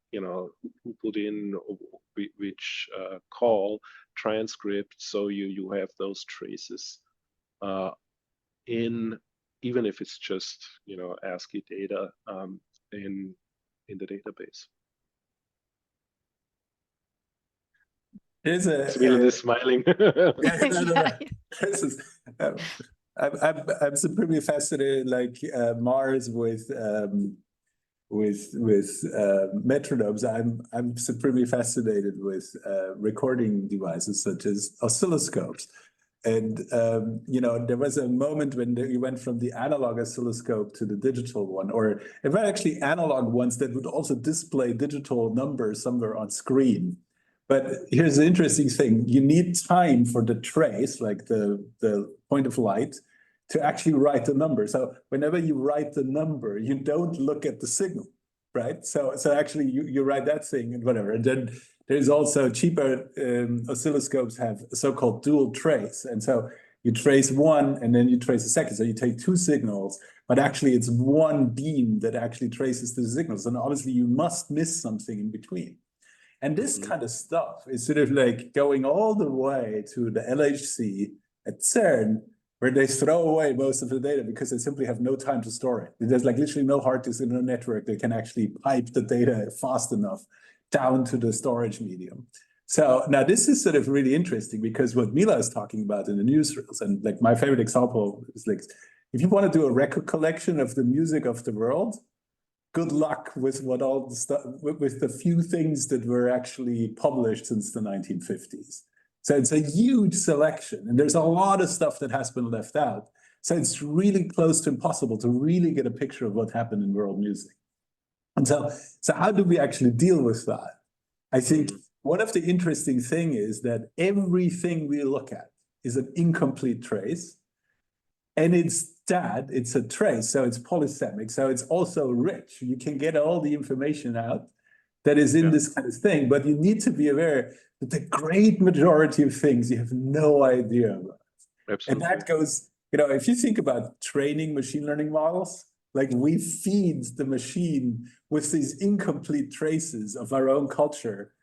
put in which call transcript, so you have those traces in, even if it's just ASCII data in the database. Smilan is smiling. I'm supremely fascinated, like Mars with metronomes. I'm supremely fascinated with recording devices such as oscilloscopes. And there was a moment when you went from the analog oscilloscope to the digital one, or if actually analog ones that would also display digital numbers somewhere on screen. But here's the interesting thing: you need time for the trace, like the point of light, to actually write the number. So whenever you write the number, you don't look at the signal, right? So actually you write that thing and whatever. And then there's also cheaper oscilloscopes have so-called dual trace. And so you trace one and then you trace a second. So you take two signals, but actually it's one beam that actually traces the signals. And obviously you must miss something in between. And this kind of stuff is sort of like going all the way to the LHC at CERN, where they throw away most of the data because they simply have no time to store it. There's like literally no hard disk in the network that can actually pipe the data fast enough down to the storage medium. So now this is sort of really interesting, because what Mila is talking about in the newsreels, and like my favorite example is like, if you want to do a record collection of the music of the world, good luck with what all the stuff, with the few things that were actually published since the 1950s. So it's a huge selection, and there's a lot of stuff that has been left out. So it's really close to impossible to really get a picture of what happened in world music. And so how do we actually deal with that? I think one of the interesting things is that everything we look at is an incomplete trace. And it's a trace, so it's polysemic, so it's also rich. You can get all the information out that is in this kind of thing, but you need to be aware that the great majority of things you have no idea about. Absolutely. And that goes, if you think about training machine learning models, like we feed the machine with these incomplete traces of our own culture.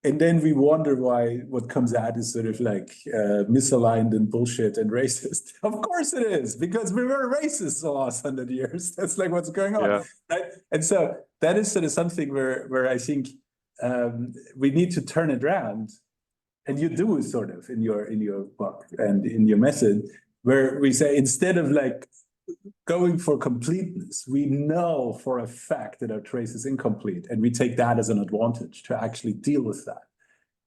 And then we wonder why what comes out is sort of like misaligned and bullshit and racist. Of course it is, because we were racist the last 100 years. That's like what's going on. Yeah. Right? And so that is sort of something where I think we need to turn it around. And you do sort of in your book and in your method, where we say instead of like going for completeness, we know for a fact that our trace is incomplete, and we take that as an advantage to actually deal with that.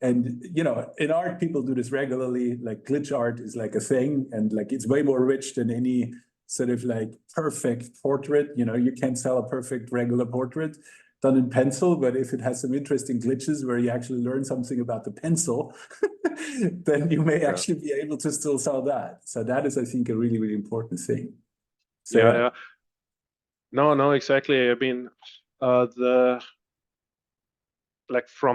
And in art, people do this regularly. Like glitch art is like a thing, and like it's way more rich than any sort of like perfect portrait. You can't sell a perfect regular portrait done in pencil, but if it has some interesting glitches where you actually learn something about the pencil, then you may actually be able to still sell that. So that is, I think, a really, really important thing. So, yeah. No, exactly. I mean, from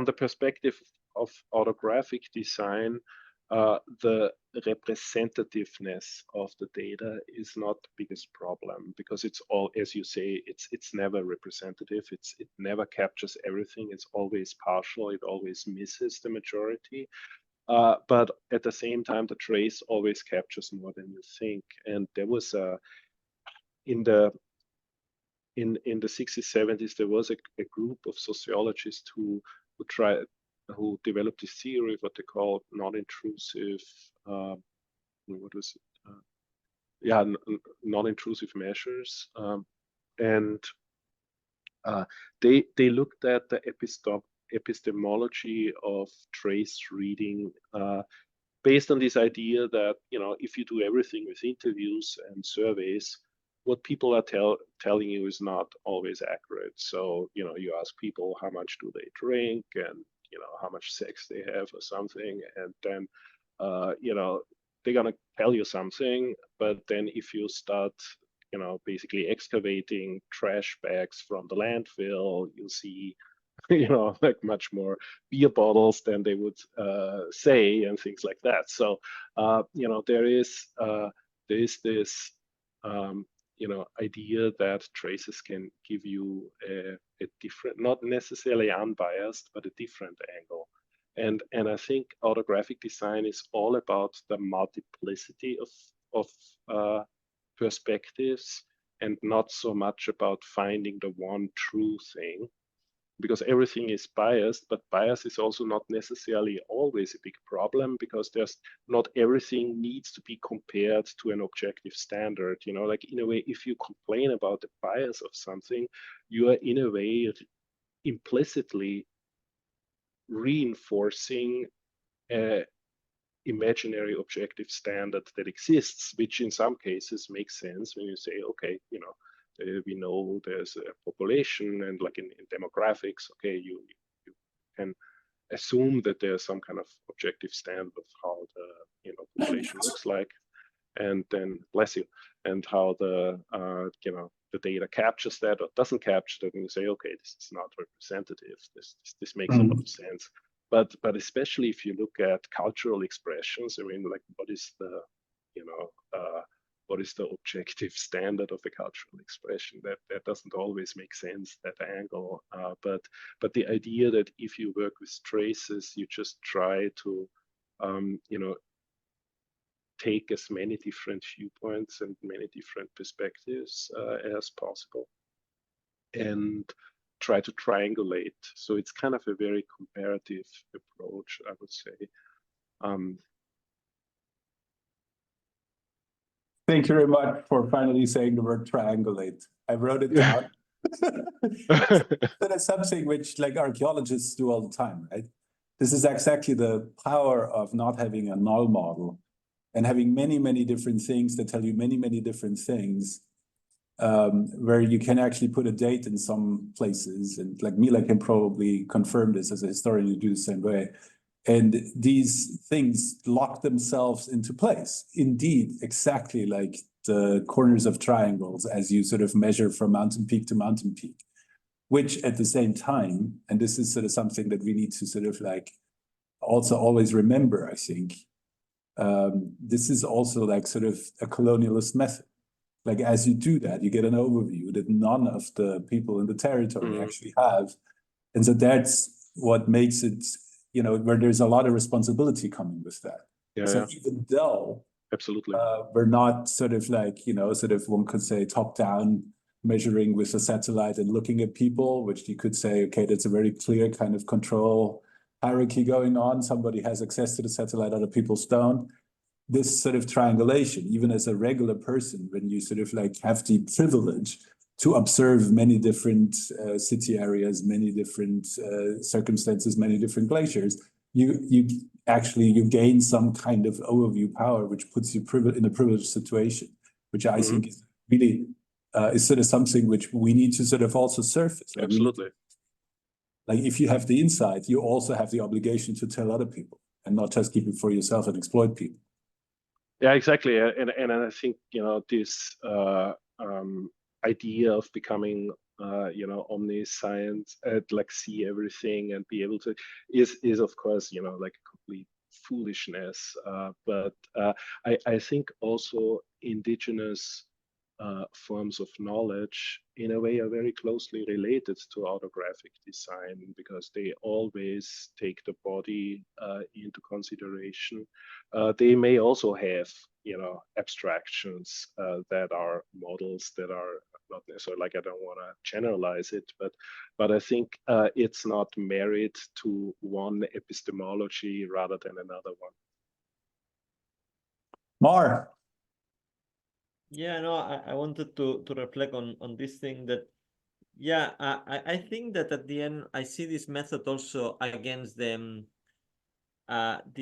the perspective of autographic design, the representativeness of the data is not the biggest problem, because it's all, as you say, it's never representative. It never captures everything. It's always partial. It always misses the majority. But at the same time, the trace always captures more than you think. And there was in the 60s, 70s, there was a group of sociologists who developed this theory, what they call non-intrusive, non-intrusive measures, and they looked at the epistemology of trace reading based on this idea that if you do everything with interviews and surveys, what people are telling you is not always accurate. So, you ask people how much do they drink and, how much sex they have or something. And then, they're going to tell you something. But then if you start, basically excavating trash bags from the landfill, you'll see, like much more beer bottles than they would say and things like that. So, there is this idea that traces can give you a different, not necessarily unbiased, but a different angle. And I think autographic design is all about the multiplicity of perspectives, and not so much about finding the one true thing, because everything is biased, but bias is also not necessarily always a big problem, because not everything needs to be compared to an objective standard. Like in a way, if you complain about the bias of something, you are in a way implicitly reinforcing an imaginary objective standard that exists, which in some cases makes sense when you say, okay, we know there's a population, and like in demographics, okay, you can assume that there's some kind of objective standard of how the population looks like, and then bless you, and how the data captures that or doesn't capture that, and you say, okay, this is not representative. This makes a lot of sense. But especially if you look at cultural expressions, I mean, like what is the objective standard of a cultural expression? That doesn't always make sense, that angle. But the idea that if you work with traces, you just try to take as many different viewpoints and many different perspectives as possible, and try to triangulate. So it's kind of a very comparative approach, I would say. Thank you very much for finally saying the word triangulate. I wrote it down. But it's something which like archaeologists do all the time, right? This is exactly the power of not having a null model and having many, many different things that tell you many, many different things, where you can actually put a date in some places. And like Mila can probably confirm this as a historian, you do the same way. And these things lock themselves into place. Indeed, exactly like the corners of triangles as you sort of measure from mountain peak to mountain peak, which at the same time, and this is sort of something that we need to sort of like also always remember, I think, this is also like sort of a colonialist method. Like as you do that, you get an overview that none of the people in the territory actually have. And so that's what makes it, you know, where there's a lot of responsibility coming with that. So even though absolutely, we're not sort of like, you know, sort of one could say top down measuring with a satellite and looking at people, which you could say, okay, that's a very clear kind of control hierarchy going on. Somebody has access to the satellite, other people don't. This sort of triangulation, even as a regular person, when you sort of like have the privilege to observe many different city areas, many different circumstances, many different glaciers, you gain some kind of overview power, which puts you in a privileged situation, which I think is really is sort of something which we need to sort of also surface. Like absolutely. Like if you have the insight, you also have the obligation to tell other people and not just keep it for yourself and exploit people. Yeah, exactly. And I think, you know, this idea of becoming, you know, omniscience, like see everything and be able to, is of course, you know, like a complete foolishness. But I think also indigenous forms of knowledge in a way are very closely related to autographic design, because they always take the body into consideration. They may also have, you know, abstractions that are models that are not necessarily, like, I don't want to generalize it, but I think it's not married to one epistemology rather than another one. Mar. Yeah, no, I wanted to reflect on this thing that, yeah, I think that at the end I see this method also against the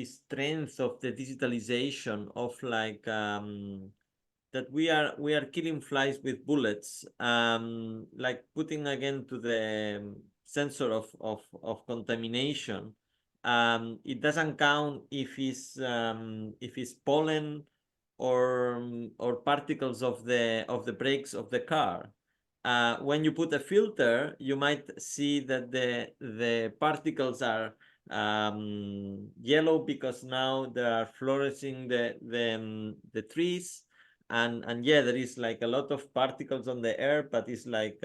strength of the digitalization of like that we are killing flies with bullets, like putting again to the sensor of contamination. It doesn't count if it's pollen or particles of the brakes of the car. When you put a filter, you might see that the particles are yellow because now they are flourishing the trees, and yeah, there is like a lot of particles on the air, but it's like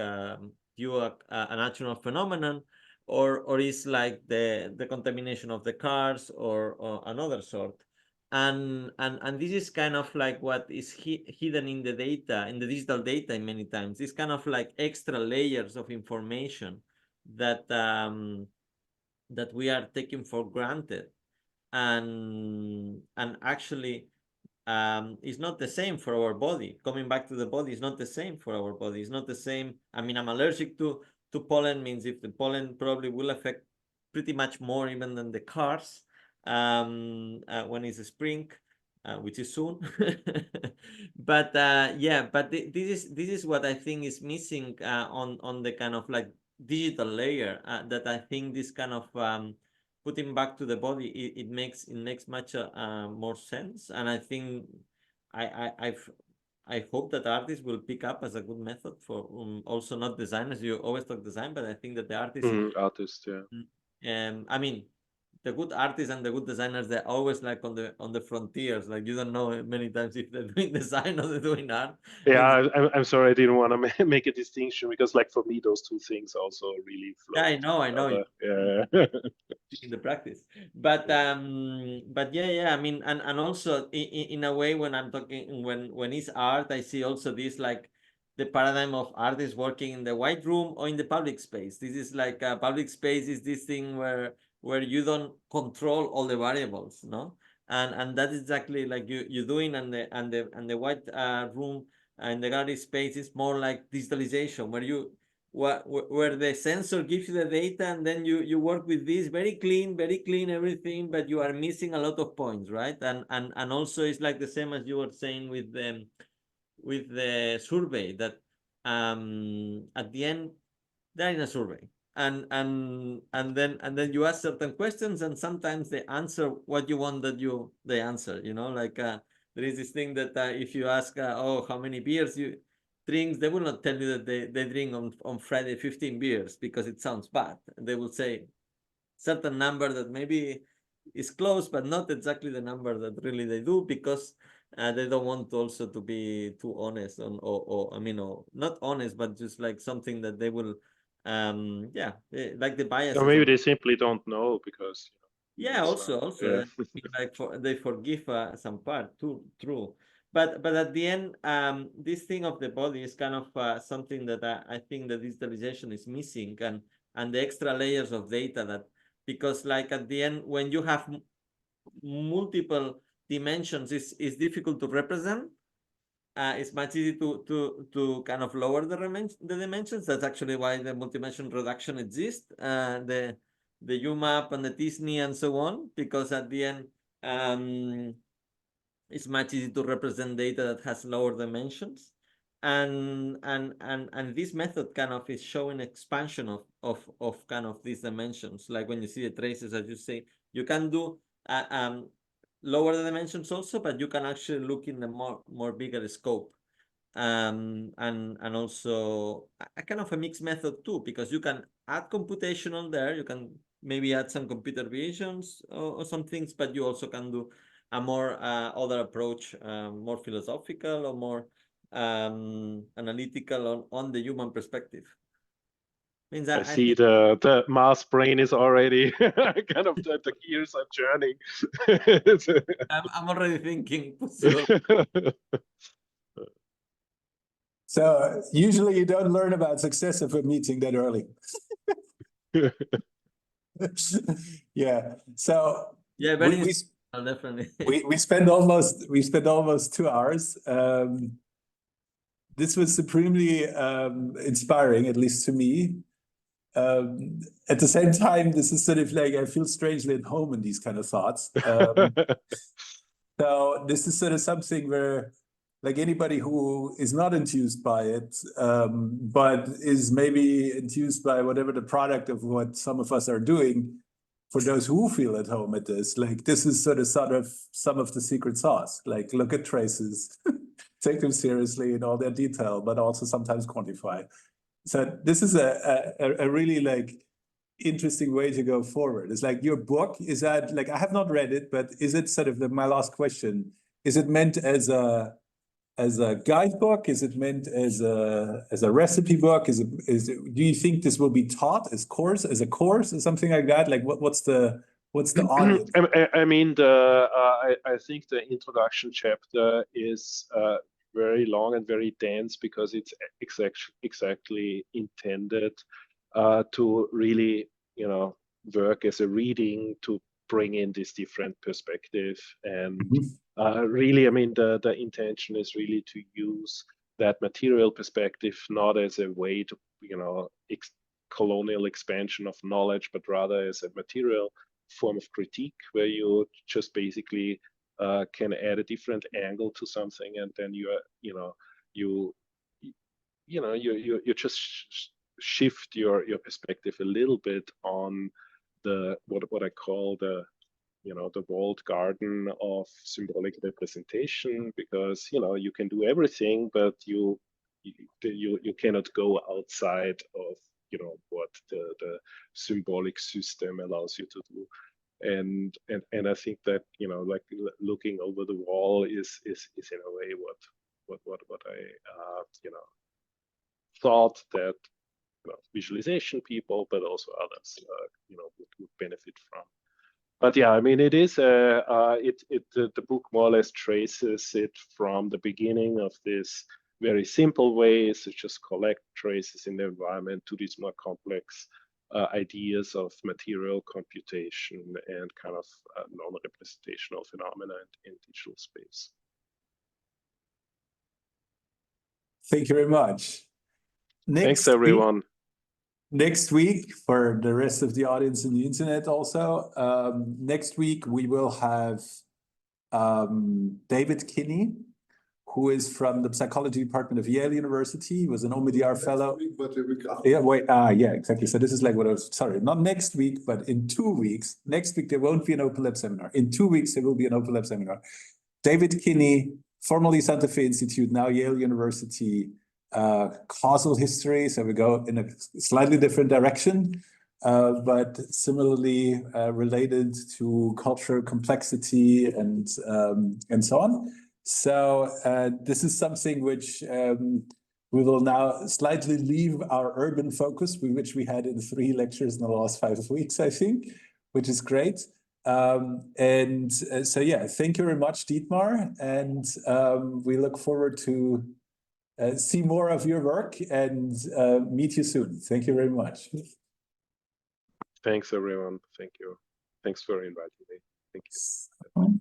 due a natural phenomenon, or is like the contamination of the cars or another sort. And this is kind of like what is hidden in the data, in the digital data many times. This kind of like extra layers of information that that we are taking for granted, and actually it's not the same for our body. Coming back to the body, is not the same for our body. It's not the same. I mean, I'm allergic to pollen, means if the pollen probably will affect pretty much more even than the cars when it's spring, which is soon. But yeah, but this is what I think is missing on the kind of like digital layer, that I think this kind of putting back to the body, it makes much more sense. And I think I hope that artists will pick up as a good method for also not designers. You always talk design, but I think that the artists, yeah. I mean, the good artists and the good designers, they're always like on the frontiers. Like you don't know many times if they're doing design or they're doing art. Yeah, I'm sorry, I didn't want to make a distinction, because like for me those two things also really flow. Yeah, I know. Yeah. In the practice, but yeah, I mean, and also in a way, when I'm talking, when it's art, I see also this like the paradigm of artists working in the white room or in the public space. This is like public space is this thing where you don't control all the variables, no? and that is exactly like you're doing, and the white room and the gallery space is more like digitalization, where the sensor gives you the data, and then you work with this very clean everything, but you are missing a lot of points, right? And also it's like the same as you were saying with the survey, that at the end they're in a survey, and then you ask certain questions, and sometimes they answer what you want that they answer, like there is this thing that if you ask oh, how many beers you drink, they will not tell you that they drink on Friday 15 beers, because it sounds bad. They will say certain number that maybe is close, but not exactly the number that really they do, because they don't want also to be too honest or not honest, but just like something that they will like the bias. Or maybe they simply don't know, because also yeah. like they forgive some part too. True. But at the end, this thing of the body is kind of something that I think the digitalization is missing, and the extra layers of data that, because like at the end, when you have multiple dimensions, is difficult to represent. It's much easier to kind of lower the dimensions. That's actually why the multidimensional reduction exists. The UMAP and the Disney and so on, because at the end, it's much easier to represent data that has lower dimensions. And this method kind of is showing expansion of kind of these dimensions. Like when you see the traces, as you say, you can do lower the dimensions also, but you can actually look in the more bigger scope. And also a kind of a mixed method too, because you can add computational there, you can maybe add some computer visions or some things, but you also can do a more other approach, more philosophical or more analytical on the human perspective. Means I see the mass brain is already kind of the gears are churning. I'm already thinking. So usually you don't learn about success of a meeting that early. Yeah. So yeah, very definitely. we spent almost 2 hours. This was supremely inspiring, at least to me. At the same time, this is sort of like I feel strangely at home in these kind of thoughts. So this is sort of something where, like anybody who is not enthused by it, but is maybe enthused by whatever the product of what some of us are doing, for those who feel at home at this, like this is sort of some of the secret sauce. Like look at traces, take them seriously in all their detail, but also sometimes quantify. So this is a really like interesting way to go forward. It's like your book, is that like, I have not read it, but is it sort of my last question, is it meant as a guidebook? Is it meant as a recipe book? Do you think this will be taught as a course or something like that? Like what's the audience? I mean, I think the introduction chapter is very long and very dense, because it's exactly intended to really, work as a reading to bring in this different perspective. And really, I mean, the intention is really to use that material perspective not as a way to, colonial expansion of knowledge, but rather as a material form of critique, where you just basically can add a different angle to something, and then you just shift your perspective a little bit on the what I call the walled garden of symbolic representation, because you can do everything, but you cannot go outside of what the symbolic system allows you to do. And I think that like looking over the wall is in a way what I thought that visualization people, but also others would benefit from. But yeah, I mean, it is the book more or less traces it from the beginning of this very simple ways to just collect traces in the environment to these more complex ideas of material computation and kind of non-representational phenomena in digital space. Thank you very much. Thanks, everyone. Next week, for the rest of the audience in the internet also, next week we will have David Kinney, who is from the psychology department of Yale University. He was an Omidyar fellow. But the week after. Yeah, wait, yeah, exactly. So this is like what I was, sorry, not next week, but in 2 weeks. Next week, there won't be an Open Lab seminar. In 2 weeks, there will be an Open Lab seminar. David Kinney, formerly Santa Fe Institute, now Yale University, causal history. So we go in a slightly different direction, but similarly related to cultural complexity and so on. So this is something which we will now slightly leave our urban focus, which we had in 3 lectures in the last 5 weeks, I think, which is great. So yeah, thank you very much, Dietmar, and we look forward to see more of your work and meet you soon. Thank you very much. Thanks, everyone. Thank you. Thanks for inviting me. Thank you.